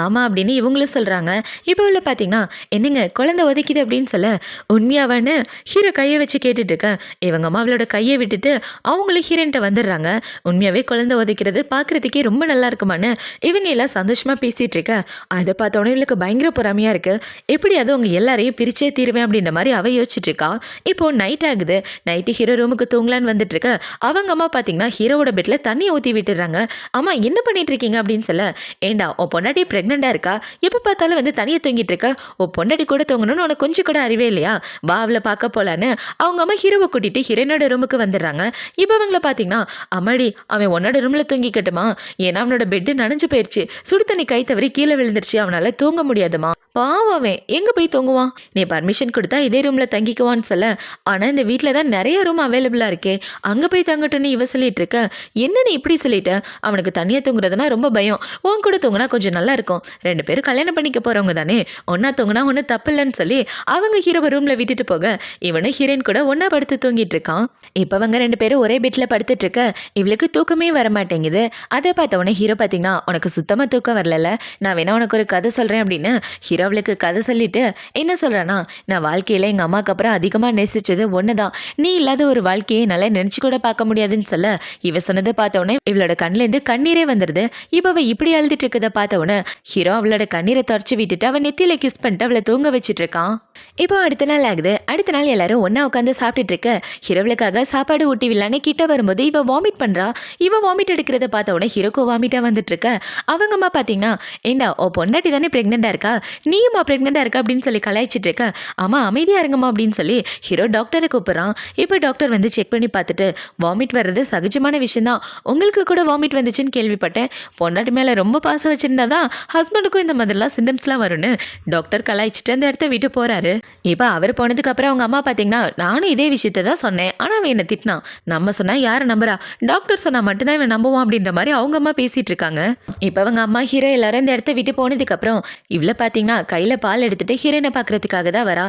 ஆமா அப்படின்னு இவங்களும் சொல்றாங்க. இப்போ உள்ள பாத்தீங்கன்னா, என்னங்க குழந்தை உதைக்குது அப்படின்னு சொல்ல, உண்மையாவான்னு ஹீரோ கையை வச்சு கேட்டுட்டு இருக்க. இவங்க அம்மா அவளோட கையை விட்டுட்டு அவங்களும் ஹீரோன்ட்ட வந்துடுறாங்க. உண்மையாவே குழந்தை உதைக்கிறது பாக்குறதுக்கே ரொம்ப நல்லா இருக்குமான்னு இவங்க எல்லாம் சந்தோஷமா பேசிட்டு இருக்க. அதை பார்த்தோன்னே இவளுக்கு பயங்கர பொறாமையா இருக்கு. எப்படியாவது அவங்க எல்லாரையும் பிரிச்சே தீருவேன் அப்படின்ற மாதிரி அவ யோசிச்சுட்டு இருக்கா. இப்போ நைட் ஆகுது. நைட்டு ஹீரோ ரூமுக்கு தூங்கலான்னு வந்துட்டு இருக்க. அவங்க அம்மா பாத்தீங்கன்னா ஹீரோவோட பெட்ல தண்ணி ஊத்தி விட்டுறாங்க. அம்மா என்ன பண்ணிட்டு இருக்கீங்க அப்படின்னு சொல்ல, ஏண்டா உன் பொண்டாட்டி பிரெக்னெண்டா இருக்கா, எப்ப பார்த்தாலும் வந்து தனியா தூங்கிட்டு இருக்க, உன் பொண்டாட்டி கூட தூங்கணும்னு உனக்கு கொஞ்சம் கூட அறிவே இல்லையா, வா அவளை பார்க்க போலான்னு அவங்க அம்மா ஹீரோவை கூட்டிட்டு ஹீரோனோட ரூமுக்கு வந்துடுறாங்க. இப்போ அவங்கள பாத்தீங்கன்னா, அம்மாடி அவன் உன்னோட ரூம்ல தூங்கிக்கட்டுமா, ஏன்னா அவனோட பெட்டு நனைஞ்சு போயிடுச்சு, சுடு தண்ணி கை தவறி கீழே விழுந்துருச்சு, அவனால தூங்க முடியாதுமா, பாவமே எங்க போய் தூங்குவான், நீ பர்மிஷன் கொடுத்தா இதே ரூம்ல தங்கிக்குவான்னு சொல்ல, ஆனா இந்த வீட்டுல தான் நிறைய ரூம் அவைலபிளா இருக்கே, அங்க போய் தங்கட்டும்னு இவ சொல்லிட்டு இருக்க. என்ன நீ இப்படி சொல்லிட்ட, அவனுக்கு தனியா தூங்குறதுனா ரொம்ப பயம், உன் கூட தூங்குனா கொஞ்சம் நல்லா இருக்கும், ரெண்டு பேரும் கல்யாணம் பண்ணிக்க போறவங்க தானே, ஒன்னா தூங்குனா ஒன்னும் தப்பு இல்லைன்னு சொல்லி அவங்க ஹீரோவை ரூம்ல விட்டுட்டு போக, இவனும் ஹீரோயின் கூட ஒன்னா படுத்து தூங்கிட்டு இருக்கான். இப்ப அவங்க ரெண்டு பேரும் ஒரே பெட்ல படுத்துட்டு இருக்க. இவளுக்கு தூக்கமே வர மாட்டேங்குது. அதை பார்த்தவொடனே ஹீரோ பாத்தீங்கன்னா, உனக்கு சுத்தமா தூக்கம் வரல, நான் வேணா உனக்கு ஒரு கதை சொல்றேன் அப்படின்னு ஹீரோ அவளுக்கு கதை சொல்லிட்டு என்ன சொல்றானா, நான் வாழ்க்கையில எங்க அம்மாக்கு அப்புறம் அதிகமா நேசிச்சது ஒண்ணுதான், நீ இல்லாத ஒரு வாழ்க்கையை நல்லா நினைச்சு கூட பார்க்க முடியாதுன்னு சொல்ல, இவ சொன்னதை பார்த்தவொடனே இவளோட கண்ணுல இருந்து கண்ணீரே வந்துருது. இப்ப அவ இப்படி அழுதுட்டு இருக்கத பார்த்தவொடனே ஹீரோ அவளோட கண்ணீரை தொடச்சு விட்டுட்டு அவன் நெத்தியில கிஸ் பண்ணிட்டு அவளை தூங்க வச்சுட்டு இருக்கான். இப்போ அடுத்த நாள் ஆகுது. அடுத்த நாள் எல்லாரும் ஒன்னா உட்காந்து சாப்பிட்டுட்டு இருக்க. ஹீரோவுக்காக சாப்பாடு ஊட்டி விடலான்னு கிட்ட வரும்போது இவ வாமிட் பண்றா. இவ வாமிட் எடுக்கிறத பார்த்த உடனே ஹீரோக்கு வாமிட்டா வந்துட்டு இருக்க. அவங்க அம்மா பாத்தீங்கன்னா, ஏண்டா ஓ பொண்டாட்டி தானே பிரெக்னெண்டா இருக்கா, நீயுமா பிரெக்னெண்டா இருக்கா அப்படின்னு சொல்லி கலாய்ச்சிட்டு இருக்க. அம்மா அமைதியா இருங்கம்மா அப்படின்னு சொல்லி ஹீரோ டாக்டரை கூப்பிடுறான். இப்போ டாக்டர் வந்து செக் பண்ணி பார்த்துட்டு, வாமிட் வர்றது சகஜமான விஷயம் தான், உங்களுக்கு கூட வாமிட் வந்துச்சுன்னு கேள்விப்பட்டேன், பொண்டாட்டி மேல ரொம்ப பாசம் வச்சிருந்தாதான் ஹஸ்பண்டுக்கும் இந்த மாதிரிலாம் சிம்டம்ஸ்லாம் வரும்னு டாக்டர் கலாய்ச்சிட்டு அந்த இடத்த விட்டு போறாரு. இப்போ அவர் போனதுக்கு அப்புறம் அவங்க அம்மா பாத்தீங்கன்னா, நானும் இதே விஷயத்த தான் சொன்னேன், ஆனா அவன் என்ன திட்டினான், நம்ம சொன்னா யாரை நம்புறா, டாக்டர் சொன்னா மட்டும்தான் இவன் நம்புவான் அப்படின்ற மாதிரி அவங்க அம்மா பேசிட்டு இருக்காங்க. இப்போ அவங்க அம்மா ஹீரோ எல்லாரும் இந்த இடத்த விட்டு போனதுக்கு அப்புறம் இவ்வளவு பாத்தீங்கன்னா கையில பால் எடுத்துட்டு ஹீரோனை பாக்குறதுக்காக தான் வரா.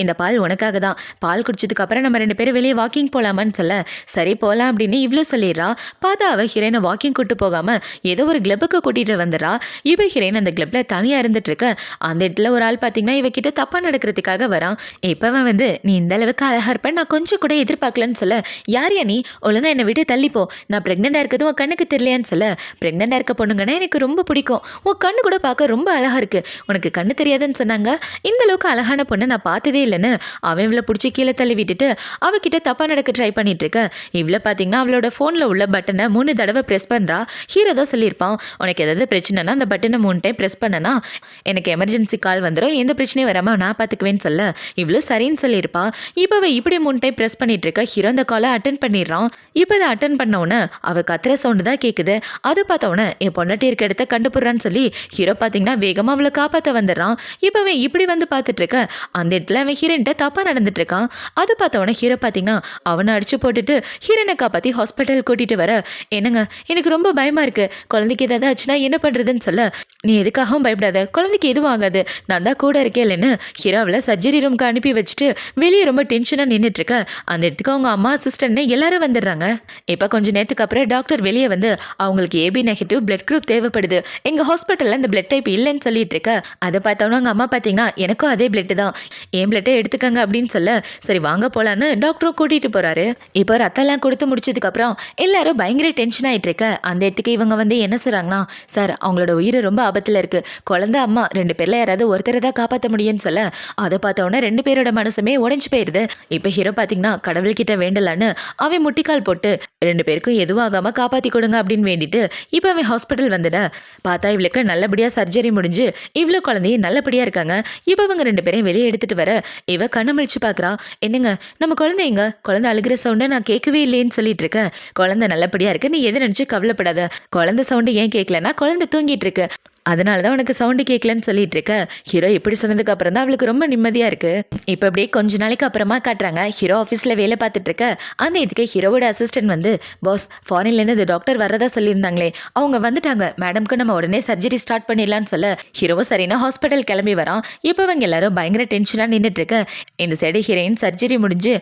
இந்த பால் உனக்காக தான், பால் குடிச்சதுக்கு அப்புறம் நம்ம ரெண்டு பேரும் வெளியே வாக்கிங் போலாமான்னு சொல்ல, சரி போலாம் அப்படின்னு இவ்வளவு சொல்லிடுறா. பார்த்தா அவ ஹீரோனை வாக்கிங் கூட்டு போகாம ஏதோ ஒரு கிளப்புக்கு கூட்டிட்டு வந்துடுறா. இவ ஹீரோயின் அந்த கிளப்ல தனியா இருந்துட்டு இருக்க. அந்த இடத்துல ஒரு ஆள் பாத்தீங்கன்னா இவகிட்ட தப்பா நடக்கிறதுக்காக வரான். இப்பவன் வந்து, நீ இந்த அளவுக்கு அழகா இருப்ப நான் கொஞ்சம் கூட எதிர்பார்க்கலன்னு சொல்ல, யாரையா நீ, ஒழுங்கா என்னை விட்டு தள்ளிப்போ, நான் பிரெக்னெண்டா இருக்கிறது உன் கண்ணுக்கு தெரியலையான்னு சொல்ல, பிரெக்னெண்டா இருக்க பொண்ணுங்கன்னா எனக்கு ரொம்ப பிடிக்கும், உன் கண்ணு கூட பார்க்க ரொம்ப அழகா இருக்கு, உனக்கு கண்ணு தெரியாதுன்னு சொன்னாங்க. இந்த அளவுக்கு அழகான பொண்ணை நான் பார்த்ததே இல்லைன்னு அவன் இவளை பிடிச்சி கீழே தள்ளி விட்டுட்டு அவகிட்ட தப்பா நடக்க ட்ரை பண்ணிட்டு இருக்க. இவ்வளோ பார்த்தீங்கன்னா அவளோட ஃபோனில் உள்ள பட்டனை 3 தடவை ப்ரெஸ் பண்ணுறா. ஹீரோ தான் சொல்லியிருப்பான், உனக்கு ஏதாவது பிரச்சனைனா அந்த பட்டனை 3 டைம் ப்ரெஸ் பண்ணனா எனக்கு எமர்ஜென்சி கால் வந்துடும், எந்த பிரச்சனையும் வராமல் நான் பார்த்துக்குவேன்னு சொல்ல இவ்வளோ சரின்னு சொல்லியிருப்பா. இப்போவே இப்படி 3 டைம் ப்ரெஸ் பண்ணிட்டு இருக்க. ஹீரோ அந்த காலை அட்டன் பண்ணிடுறான். இப்போ அதை அட்டன் பண்ண உடனே அவ கத்துற சவுண்டு தான் கேட்குது. அதை பார்த்த உடனே என் பொண்டாட்டி இருக்க இடத்த கண்டுபிடுறான்னு சொல்லி ஹீரோ பார்த்தீங்கன்னா வேகமாக அவளை காப்பாற்ற வந்துடுறான். இப்போவே இப்படி வந்து பார்த்துட்டு இருக்க. அந்த இடத்துல அவன் ஹீரோன்ட்ட தப்பாக நடந்துட்டு இருக்கான். அதை பார்த்த உடனே ஹீரோ பார்த்தீங்கன்னா அவனை அடிச்சு போட்டுட்டு ஹீரோனை காப்பாற்றி ஹாஸ்பிட்டல் கூட்டிட்டு வர, என்னங்க எனக்கு ரொம்ப பயமா இருக்கு, குழந்தைக்கு ஏதாவது ஆச்சுன்னா என்ன பண்றதுன்னு சொல்ல, நீ எதுக்காகவும் பயப்படாத, குழந்தைக்கு எதுவும் ஆகாது, நான் தான் கூட இருக்கேன் இல்லைன்னு ஹீரோ அவளை சர்ஜரி ரூம்க்கு அனுப்பி வச்சுட்டு வெளியே ரொம்ப டென்ஷனாக நின்றுட்டு இருக்க. அந்த இடத்துக்கு அவங்க அம்மா அசிஸ்டன்ட்னு எல்லாரும் வந்துடுறாங்க. இப்போ கொஞ்சம் நேரத்துக்கு அப்புறம் டாக்டர் வெளியே வந்து அவங்களுக்கு ஏபி நெகட்டிவ் பிளட் குரூப் தேவைப்படுது, எங்க ஹாஸ்பிட்டலில் இந்த பிளட் டைப் இல்லைன்னு சொல்லிட்டு இருக்க. அதை பார்த்தோன்னா அவங்க அம்மா பார்த்தீங்கன்னா எனக்கும் அதே பிளட் தான், என் பிளட்டை எடுத்துக்கங்க அப்படின்னு சொல்ல, சரி வாங்க போலான்னு டாக்டரும் கூட்டிட்டு போறாரு. இப்போ ரத்தம்லாம் கொடுத்து முடிச்சதுக்கு அப்புறம் எல்லாரும் பயங்கர டென்ஷன் ஆயிட்டு இருக்க. அந்த இடத்துக்கு இவங்க வந்து என்ன சொல்றாங்கன்னா, சார் அவங்களோட உயிர் ரொம்ப ஆபத்துல இருக்கு, குழந்தை அம்மா 2 பேர்ல யாராவது ஒருத்தரை தான் காப்பாற்ற முடியும்னு சொல்ல, அதை பார்த்தோன்னே 2 பேரோட மனசுமே உடைஞ்சு போயிருது. இப்போ ஹீரோ பார்த்தீங்கன்னா கடவுள்கிட்ட வேண்டலான்னு அவன் முட்டிக்கால் போட்டு 2 பேருக்கும் எதுவும் ஆகாம காப்பாற்றி கொடுங்க அப்படின்னு வேண்டிட்டு இப்போ அவன் ஹாஸ்பிட்டல் வந்துட பார்த்தா இவளுக்கு நல்லபடியாக சர்ஜரி முடிஞ்சு இவ்வளோ குழந்தையும் நல்லபடியாக இருக்காங்க. இப்போ அவங்க 2 பேரையும் வெளியே எடுத்துட்டு வர இவ கண்ணு முழிச்சு பார்க்குறா. என்னங்க நம்ம குழந்தைங்க, குழந்தை அழுகிற சவுண்டை நான் கேட்கவே இல்லைன்னு சொல்லிட்டு இருக்கேன், குழந்தை நல்லபடியாக இருக்கு, நீ எதை நினச்சி கவலைப்படாத, குழந்தை சவுண்டு ஏன் கேட்கலன்னா குழந்தை தூங்கிட்டு இருக்கு, அதனால தான் உனக்கு சவுண்டு கேட்கலன்னு சொல்லிட்டு இருக்க. ஹீரோ இப்படி சொன்னதுக்கு அப்புறம் தான் அவளுக்கு ரொம்ப நிம்மதியாக இருக்கு. இப்போ அப்படியே கொஞ்ச நாளைக்கு அப்புறமா காட்டுறாங்க. ஹீரோ ஆஃபீஸில் வேலை பார்த்துட்டு இருக்க. அந்த இதுக்கு ஹீரோவோட அசிஸ்டன்ட் வந்து, பாஸ் ஃபாரின்லேருந்து இந்த டாக்டர் வரதா சொல்லியிருந்தாங்களே அவங்க வந்துட்டாங்க, மேடம்க்கு நம்ம உடனே சர்ஜரி ஸ்டார்ட் பண்ணிடலான்னு சொல்ல ஹீரோவோ சரினா ஹாஸ்பிட்டல் கிளம்பி வரான். இப்போ அவங்க எல்லாரும் பயங்கர டென்ஷனாக நின்றுட்டு இருக்க. இந்த சைடு ஹீரோயின் சர்ஜரி முடிஞ்சு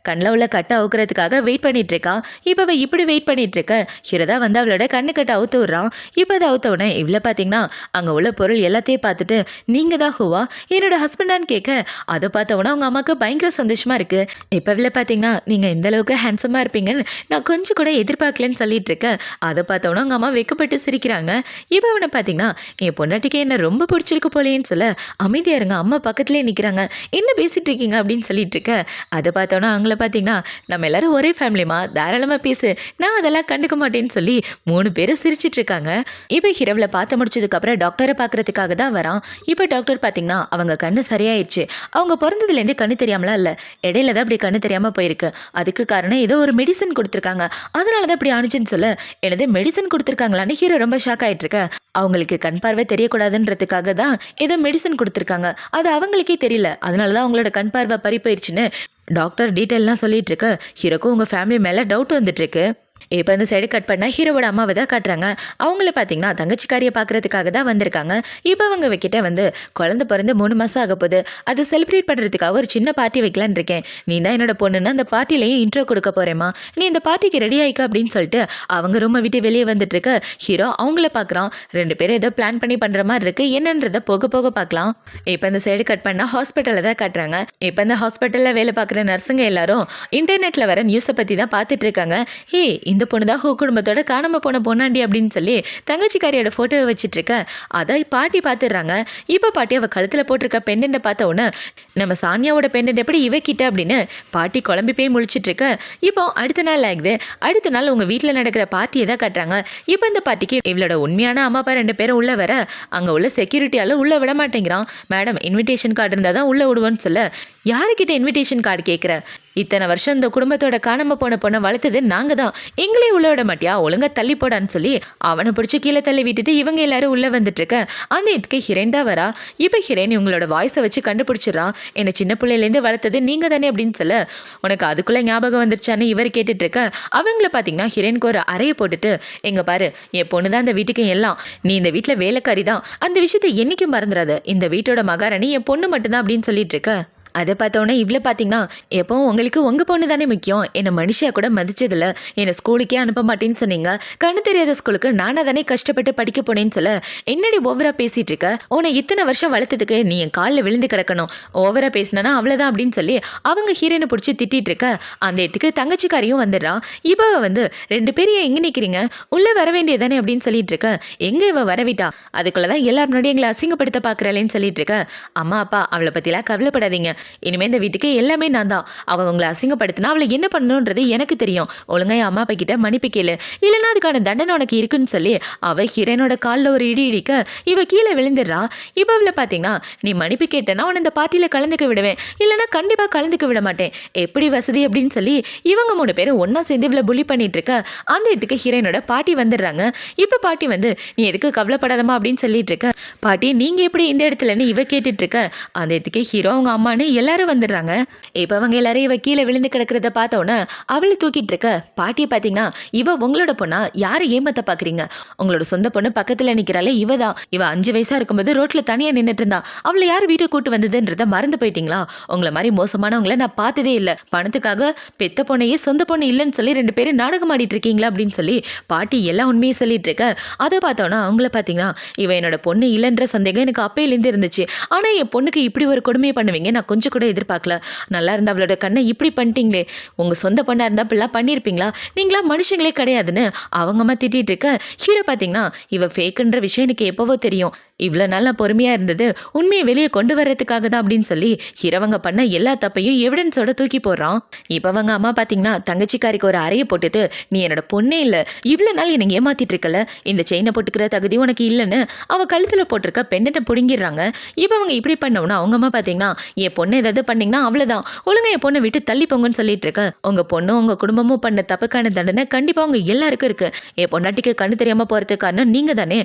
கண்ணில் உள்ள கட்டை அவுக்கிறதுக்காக வெயிட் பண்ணிட்டு இருக்கா. இப்போ இப்படி வெயிட் பண்ணிட்டு இருக்க. ஹீரோ தான் வந்து அவளோட கண்ணு கட்டை அவுத்து விடுறான். இப்போ அதை அவுத்த உடனே இவ்வளோ பார்த்தீங்கன்னா அங்க உள்ள பொருள் எல்லாத்தையும் பார்த்துட்டு, நீங்க தான் ஹூவா, என்னோட ஹஸ்பண்டான்னு கேட்க, அதை பார்த்தவொன்னே அவங்க அம்மாவுக்கு பயங்கர சந்தோஷமா இருக்கு. இப்போவில் பார்த்தீங்கன்னா நீங்க இந்த அளவுக்கு ஹேண்ட்ஸமா இருப்பீங்கன்னு நான் கொஞ்சம் கூட எதிர்பார்க்கலன்னு சொல்லிட்டு இருக்கேன். அதை பார்த்தவொன்னே அவங்க அம்மா வெக்கப்பட்டு சிரிக்கிறாங்க. இப்போ அவனை பார்த்தீங்கன்னா என் பொண்டாட்டிக்கு என்ன ரொம்ப பிடிச்சிருக்கு போலேன்னு சொல்ல, அமைதியா இருங்க, அம்மா பக்கத்துலேயே நிற்கிறாங்க, என்ன பேசிட்டு இருக்கீங்க அப்படின்னு சொல்லிட்டு இருக்க. அதை பார்த்தோன்னா அவங்கள பார்த்தீங்கன்னா நம்ம எல்லாரும் ஒரே ஃபேமிலிமா, தாராளமாக பேசு, நான் அதெல்லாம் கண்டுக்க மாட்டேன்னு சொல்லி 3 பேரும் சிரிச்சிட்டு இருக்காங்க. இப்போ ஹீரோவில் பார்த்து முடிச்சதுக்கு அப்புறம் டாக்டரை பார்க்கறதுக்காக தான் வரான். இப்போ டாக்டர் பார்த்தீங்கன்னா அவங்க கண்ணு சரியாயிடுச்சு. அவங்க பிறந்ததுலேருந்து கண்ணு தெரியாமலாம் இல்லை, இடையில தான் அப்படி கண்ணு தெரியாமல் போயிருக்கு. அதுக்கு காரணம் ஏதோ ஒரு மெடிசன் கொடுத்துருக்காங்க, அதனால தான் இப்படி ஆனிச்சுன்னு சொல்ல, எனது மெடிசன் கொடுத்துருக்காங்களான்னு ஹீரோ ரொம்ப ஷாக் ஆகிட்டு இருக்க. அவங்களுக்கு கண் பார்வை தெரியக்கூடாதுன்றதுக்காக தான் ஏதோ மெடிசன் கொடுத்துருக்காங்க, அது அவங்களுக்கே தெரியல, அதனால தான் அவங்களோட கண் பார்வை பறி போயிடுச்சுன்னு டாக்டர் டீட்டெயிலாம் சொல்லிட்டு இருக்க. ஹீரோக்கும் உங்கள் ஃபேமிலி மேலே டவுட் வந்துட்டு இருக்கு. இப்போ இந்த சைடு கட் பண்ணால் ஹீரோவோட அம்மாவை தான் காட்டுறாங்க. அவங்கள பார்த்தீங்கன்னா தங்கச்சிக்காரியை பார்க்கறதுக்காக தான் வந்திருக்காங்க. இப்போ அவங்க கிட்ட வந்து குழந்தை பிறந்து 3 மாதம் ஆக போகுது, அதை செலிப்ரேட் பண்ணுறதுக்காக ஒரு சின்ன பார்ட்டி வைக்கலான்னு இருக்கேன், நீ தான் என்னோட பொண்ணுன்னு அந்த பார்ட்டிலையும் இன்ட்ரோ கொடுக்க போகிறேம்மா, நீ இந்த பார்ட்டிக்கு ரெடி ஆயிக்க அப்படின்னு சொல்லிட்டு அவங்க ரூமை விட்டு வெளியே வந்துட்டு இருக்க. ஹீரோ அவங்கள பார்க்குறான். 2 பேரும் ஏதோ பிளான் பண்ணி பண்ணுற மாதிரி இருக்கு, என்னன்றதை போக போக பார்க்கலாம். இப்போ இந்த சைடு கட் பண்ணால் ஹாஸ்பிட்டலில் தான் காட்டுறாங்க. இப்போ இந்த ஹாஸ்பிட்டலில் வேலை பார்க்குற நர்ஸுங்க எல்லாரும் இன்டர்நெட்டில் வர நியூஸை பற்றி தான் பார்த்துட்டு இருக்காங்க. இந்த பொண்ணு தான் ஹூ குடும்பத்தோட காணாம போன பொண்ணாண்டி அப்படின்னு சொல்லி தங்கச்சிக்காரியோட ஃபோட்டோவை வச்சுட்டு இருக்க. அதை பாட்டி பார்த்துடுறாங்க. இப்போ பாட்டி அவள் கழுத்தில் போட்டிருக்க பெண்டன்ட்டை பார்த்த உடனே, நம்ம சானியாவோட பெண்டன்ட் எப்படி இவக்கிட்ட அப்படின்னு பாட்டி குழம்பி போய் முழிச்சிட்டு இருக்க. இப்போ அடுத்த நாள் ஆகுது. அடுத்த நாள் உங்கள் வீட்டில் நடக்கிற பார்ட்டியை தான் காட்டுறாங்க. இப்போ இந்த பார்ட்டிக்கு இவளோட உண்மையான அம்மா அப்பா 2 பேரும் உள்ள வர, அங்கே உள்ள செக்யூரிட்டியால் உள்ளே விட மாட்டேங்கிறான். மேடம் இன்விடேஷன் கார்டு இருந்தால் தான் உள்ளே விடுவோன்னு சொல்ல, யாருக்கிட்ட இன்விடேஷன் கார்டு கேட்குற, இத்தனை வருஷம் இந்த குடும்பத்தோட காணாம போன பொண்ணை வளர்த்தது நாங்க தான், எங்களே உள்ள விட மாட்டியா, ஒழுங்கா தள்ளி போடான்னு சொல்லி அவனை பிடிச்சி கீழே தள்ளி விட்டுட்டு இவங்க எல்லாரும் உள்ள வந்துட்டு இருக்க. அந்த இதுக்கு ஹிரேன் தான் வரா. இப்போ ஹிரேன் இவங்களோட வாய்ஸை வச்சு கண்டுபிடிச்சிடறான். என்னை சின்ன பிள்ளையிலேருந்து வளர்த்தது நீங்க தானே அப்படின்னு சொல்ல, உனக்கு அதுக்குள்ள ஞாபகம் வந்துருச்சான்னு இவர் கேட்டுட்டு இருக்க. அவங்கள பார்த்தீங்கன்னா ஹிரேனுக்கு ஒரு அறையை போட்டுட்டு, எங்க பாரு என் பொண்ணு தான் இந்த வீட்டுக்கு எல்லாம், நீ இந்த வீட்டில் வேலைக்காரி தான், அந்த விஷயத்தை என்னைக்கும் மறந்துடாத, இந்த வீட்டோட மகாராணி என் பொண்ணு மட்டும்தான் அப்படின்னு சொல்லிட்டு இருக்க. அதை பார்த்தோன்னே இவ்வளோ பார்த்தீங்கன்னா எப்பவும் உங்களுக்கு உங்கள் பொண்ணு தானே முக்கியம், என்னை மனுஷியா கூட மதிச்சதில்ல, என்னை ஸ்கூலுக்கே அனுப்ப மாட்டேன்னு சொன்னீங்க, கண்ணு தெரியாத ஸ்கூலுக்கு நானாக தானே கஷ்டப்பட்டு படிக்க போனேன்னு சொல்ல என்னடி ஓவரா பேசிட்டு இருக்க, உன்னை இத்தனை வருஷம் வளர்த்ததுக்கு நீ என் காலில் விழுந்து கிடக்கணும், ஓவரா பேசினா அவ்வளோதான் அப்படின்னு சொல்லி அவங்க ஹீரோனை பிடிச்சி திட்டிட்டு இருக்க அந்த இடத்துக்கு தங்கச்சிக்காரியும் வந்துடுறான். இப்போ வந்து 2 பேரும் எங்கே நிற்கிறீங்க, உள்ளே வர வேண்டியதானே அப்படின்னு சொல்லிட்டு இருக்க, எங்கே இவ வரவிட்டா, அதுக்குள்ளதான் எல்லாரும் முன்னாடி எங்களை அசிங்கப்படுத்த பார்க்குறாளேன்னு சொல்லிட்டு இருக்க, அம்மா அப்பா அவளை பற்றிலாம் கவலைப்படாதீங்க, இனிமேல் இந்த வீட்டுக்கு எல்லாமே நான் தான், அவள் உங்களை அசிங்கப்படுத்தினா அவளை என்ன பண்ணணுன்றது எனக்கு தெரியும், ஒழுங்கா என் அம்மா அப்பா கிட்ட மன்னிப்பு கேளு, இல்லைன்னா அதுக்கான தண்டனை உனக்கு இருக்குன்னு சொல்லி அவள் ஹீரோனோட காலில் ஒரு இடி இடிக்க இவ கீழே விழுந்துடுறா. இப்போ அவளை பார்த்தீங்கன்னா நீ மன்னிப்பு கேட்டேன்னா உன்னை இந்த பார்ட்டியில் கலந்துக்க விடுவேன், இல்லைன்னா கண்டிப்பாக கலந்துக்க விட மாட்டேன், எப்படி வசதி அப்படின்னு சொல்லி இவங்க 3 பேரும் ஒன்றா சேர்ந்து இவ்வளோ புலி பண்ணிட்டு இருக்க அந்த இதுக்கு ஹீரோனோட பாட்டி வந்துடுறாங்க. இப்போ பாட்டி வந்து நீ எதுக்கு கவலைப்படாதமா அப்படின்னு சொல்லிட்டு இருக்க, பாட்டி நீங்கள் எப்படி இந்த இடத்துலன்னு இவ கேட்டுட்டு இருக்க அந்த இடத்துக்கு ஹீரோ அவங்க அம்மானு எல்லாரும் வந்துடுறாங்க. இப்போ அவங்க எல்லாரும் இவ கீழே விழுந்து கிடக்கிறத பார்த்தோன்னே அவளை தூக்கிட்டு இருக்க பாட்டியை பார்த்தீங்கன்னா இவ உங்களோட பொண்ணா, யாரை ஏமாத்த பார்க்குறீங்க, உங்களோட சொந்த பொண்ணு பக்கத்தில் நிற்கிறாளே இவ தான், இவ 5 வயசாக இருக்கும்போது ரோட்டில் தனியாக நின்றுட்டு இருந்தா, அவளை யார் வீட்டுக்கு கூட்டு வந்ததுன்றத மறந்து போயிட்டீங்களா, உங்களை மாதிரி மோசமானவங்களை நான் பார்த்ததே இல்லை, பணத்துக்காக பெத்த பொண்ணையே சொந்த பொண்ணு இல்லைன்னு சொல்லி 2 பேரும் நாடகம் ஆடிட்டு இருக்கீங்களா அப்படின்னு சொல்லி பாட்டி எல்லாம் உண்மையை சொல்லிட்டு இருக்க. அதை பார்த்தோன்னா அவங்கள பார்த்தீங்கன்னா இவ என்னோட பொண்ணு இல்லைன்ற சந்தேகம் எனக்கு அப்பையிலேருந்து இருந்துச்சு, ஆனால் என் பொண்ணுக்கு இப்படி ஒரு கொடுமையை பண்ணுவீங்க நான் கொஞ்சம் கூட எதிர்பார்க்கல, நல்லா இருந்த அவளோட கண்ணை இப்படி பண்ணிட்டீங்களே, உங்கள் சொந்த பொண்ணாக இருந்தால் இப்படிலாம் பண்ணியிருப்பீங்களா, நீங்களா மனுஷங்களே கிடையாதுன்னு அவங்க அம்மா திட்டிகிட்டு இருக்க. ஹீரோ பார்த்தீங்கன்னா இவ ஃபேக்குன்ற விஷயம் எனக்கு எப்போவோ தெரியும், இவ்வளோ நாள் நான் பொறுமையாக இருந்தது உண்மையை வெளியே கொண்டு வர்றதுக்காக தான் அப்படின்னு சொல்லி ஹீரோவங்க பண்ண எல்லா தப்பையும் எவிடன்ஸோட தூக்கி போடுறான். இப்போ அவங்க அம்மா பார்த்தீங்கன்னா தங்கச்சிக்காரிக்கு ஒரு அறையை போட்டுட்டு நீ என்னோட பொண்ணே இல்லை, இவ்வளோ நாள் என்னை ஏமாத்திட்டு இருக்கல, இந்த செயினை போட்டுக்கிற தகுதி உனக்கு இல்லைன்னு அவள் கழுத்தில் போட்டிருக்க பெண்ணை பிடுங்கிடுறாங்க. இப்போ அவங்க இப்படி பண்ணோன்னா அவங்க அம்மா பார்த்தீங்கன்னா என் பொண்ணை ஏதாவது பண்ணிங்கன்னா அவ்வளோதான், ஒழுங்கா என் பொண்ணை விட்டு தள்ளி போங்கன்னு சொல்லிட்டு இருக்க, உங்கள் பொண்ணும் உங்கள் குடும்பமும் பண்ண தப்புக்கான தண்டனை கண்டிப்பாக அவங்க எல்லாருக்கும் இருக்கு, என் பொண்டாட்டிக்கு கண்ணு தெரியாமல் போகிறதுக்கு காரணம் நீங்கள் தானே,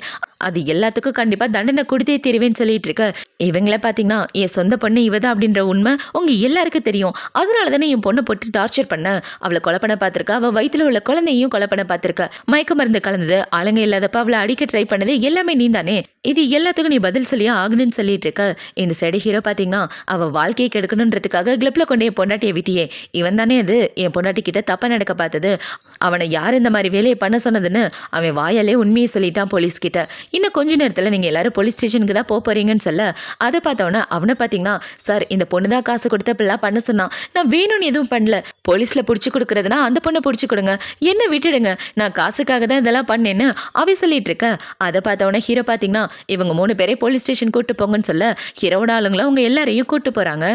அது எல்லாத்துக்கும் கண்டிப்பாக தண்டனை கொடுத்தே தெரிவேன்னு சொல்லிட்டு இருக்க. இவங்கள பார்த்தீங்கன்னா என் சொந்த பொண்ணு இவதான் அப்படின்ற உண்மை உங்க எல்லாருக்கும் தெரியும், அதனால தானே என் பொண்ணை போட்டு டார்ச்சர் பண்ண, அவளை கொலை பண்ண பார்த்துருக்க, அவள் வயிற்றுல உள்ள குழந்தையும் கொலை பண்ண பார்த்துருக்க, மயக்க மருந்து கலந்தது, ஆளுங்க இல்லாதப்ப அவளை அடிக்க ட்ரை பண்ணது எல்லாமே நீ தானே, இது எல்லாத்துக்கும் நீ பதில் சொல்லியா ஆகணும்னு சொல்லிட்டு இருக்க. இந்த சைடு ஹீரோ பார்த்தீங்கன்னா அவள் வாழ்க்கையை கெடுக்கணுன்றதுக்காக கிளப்ல கொண்டு என் பொண்டாட்டியை விட்டியே, இவன் தானே அது என் பொண்டாட்டி கிட்ட தப்பா நடக்க பார்த்தது, அவனை யார் இந்த மாதிரி வேலையை பண்ண சொன்னதுன்னு அவன் வாயாலே உண்மையை சொல்லிட்டான் போலீஸ் கிட்ட. இன்னும் கொஞ்ச நேரத்தில் நீங்கள் எல்லாரும் போலீஸ் ஸ்டேஷனுக்கு தான் போறீங்கன்னு சொல்ல அதை பார்த்தவொன்னே அவனை பார்த்தீங்கன்னா சார் இந்த பொண்ணு தான் காசு கொடுத்த பிள்ளை பண்ண சொன்னான், நான் வேணும்னு எதுவும் பண்ணல, போலீஸில் பிடிச்சி கொடுக்குறதுனா அந்த பொண்ணை பிடிச்சி கொடுங்க, என்ன விட்டுடுங்க, நான் காசுக்காக தான் இதெல்லாம் பண்ணேன்னு அவ சொல்லிட்டு இருக்க. அதை பார்த்தவொன்னே ஹீரோ பார்த்தீங்கன்னா இவங்க 3 பேரை போலீஸ் ஸ்டேஷன் கூட்டு போங்கன்னு சொல்ல ஹீரோட ஆளுங்களும் அவங்க எல்லாரையும் கூட்டு போகிறாங்க.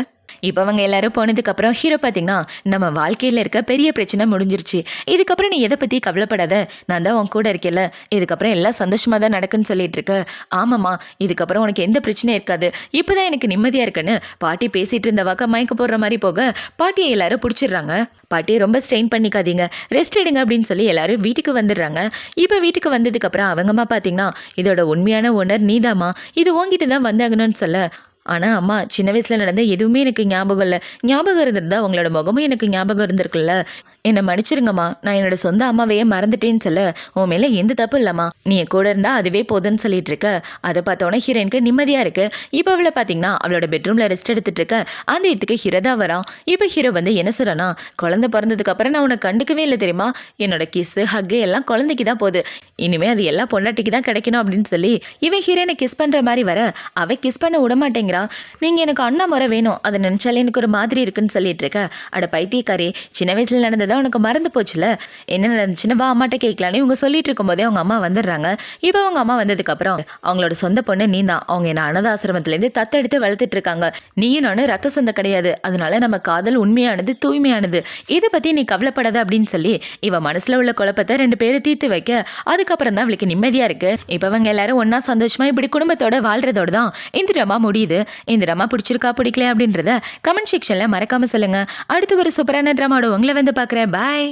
இப்போ அவங்க எல்லாரும் போனதுக்கப்புறம் ஹீரோ பார்த்தீங்கன்னா நம்ம வாழ்க்கையில் இருக்க பெரிய பிரச்சனை முடிஞ்சிருச்சு, இதுக்கப்புறம் நீ எதை பற்றி கவலைப்படாத, நான் தான் உன் கூட இருக்கேல்ல, இதுக்கப்புறம் எல்லாம் சந்தோஷமாக தான் நடக்குன்னு சொல்லிட்டு இருக்க. ஆமாம்மா இதுக்கப்புறம் உனக்கு எந்த பிரச்சனையும் இருக்காது, இப்போ தான் எனக்கு நிம்மதியாக இருக்குன்னு பாட்டி பேசிகிட்டு இருந்த வாக்க மயக்க போடுற மாதிரி போக பாட்டியை எல்லாரும் பிடிச்சிடுறாங்க. பாட்டியை ரொம்ப ஸ்ட்ரெயின் பண்ணிக்காதீங்க, ரெஸ்ட் எடுங்க அப்படின்னு சொல்லி எல்லாரும் வீட்டுக்கு வந்துடுறாங்க. இப்போ வீட்டுக்கு வந்ததுக்கப்புறம் அவங்கம்மா பார்த்தீங்கன்னா இதோட உண்மையான ஓனர் நீதாம்மா, இது உங்ககிட்ட தான் வந்தாங்கன்னு சொல்ல, ஆனால் அம்மா சின்ன வயசில் நடந்த எதுவுமே எனக்கு ஞாபகம் இல்லை, ஞாபகம் இருந்திருந்தா உங்களோட முகமும் எனக்கு ஞாபகம் இருந்திருக்குல்ல, என்னை மன்னிச்சிருங்கம்மா, நான் என்னோட சொந்த அம்மாவையே மறந்துட்டேன்னு சொல்ல உன் மேலே எந்த தப்பு இல்லைம்மா, நீ என் கூட இருந்தா அதுவே போதுன்னு சொல்லிட்டு இருக்க. அதை பார்த்தோன்னே ஹீரோயினுக்கு நிம்மதியாக இருக்கு. இப்போ அவளை பார்த்தீங்கன்னா அவளோட பெட்ரூமில் ரெஸ்ட் எடுத்துட்டு இருக்க அந்த இடத்துக்கு ஹீரோ தான் வரான். இப்போ ஹீரோ வந்து என்ன சொல்கிறானா, குழந்தை பிறந்ததுக்கு அப்புறம் நான் உன்னை கண்டுக்கவே இல்லை தெரியுமா, என்னோட கிஸ்ஸு ஹக்கு எல்லாம் குழந்தைக்கு தான் போகுது, இனிமேல் அது எல்லாம் பொண்டாட்டிக்கு தான் கிடைக்கணும் அப்படின்னு சொல்லி இவன் ஹீரோனை கிஸ் பண்ணுற மாதிரி வர அவ கிஸ் பண்ண விட மாட்டேங்கிறா. நீங்கள் எனக்கு அண்ணா முறை வேணும், அதை நினச்சாலே எனக்கு ஒரு மாதிரி இருக்குன்னு சொல்லிட்டு இருக்க. அட பைத்தியக்காரி, சின்ன வயசில் நடந்ததா உனக்கு மறந்து போச்சுல, என்ன நடந்துச்சுன்னு வா அம்மாட்ட கேட்கலான்னு இவங்க சொல்லிட்டு இருக்கும்போதே அவங்க அம்மா வந்துடுறாங்க. இப்போ அவங்க அம்மா வந்ததுக்கப்புறம் அவங்களோட சொந்த பொண்ணு நீ தான், அவங்க என்ன அனாதாசிரமத்துலேருந்து தத்தெடுத்து வளர்த்துட்டு இருக்காங்க, நீயும் நானும் ரத்த சொந்த கிடையாது, அதனால நம்ம காதல் உண்மையானது தூய்மையானது, இதை பற்றி நீ கவலைப்படாத அப்படின்னு சொல்லி இவன் மனசில் உள்ள குழப்பத்தை 2 பேரும் தீர்த்து வைக்க அதுக்கப்புறம் தான் அவளுக்கு நிம்மதியாக இருக்கு. இப்போ அவங்க எல்லாரும் ஒன்றா சந்தோஷமாக இப்படி குடும்பத்தோட வாழ்றதோட தான் இந்த ட்ராமா முடியுது. இந்த ட்ராமா பிடிச்சிருக்கா பிடிக்கல அப்படின்றத கமெண்ட் செக்ஷனில் மறக்காம சொல்லுங்க. அடுத்து ஒரு சூப்பரான ட்ராமாவோட உங்களை வந்து பார்க்குறேன். பாய்.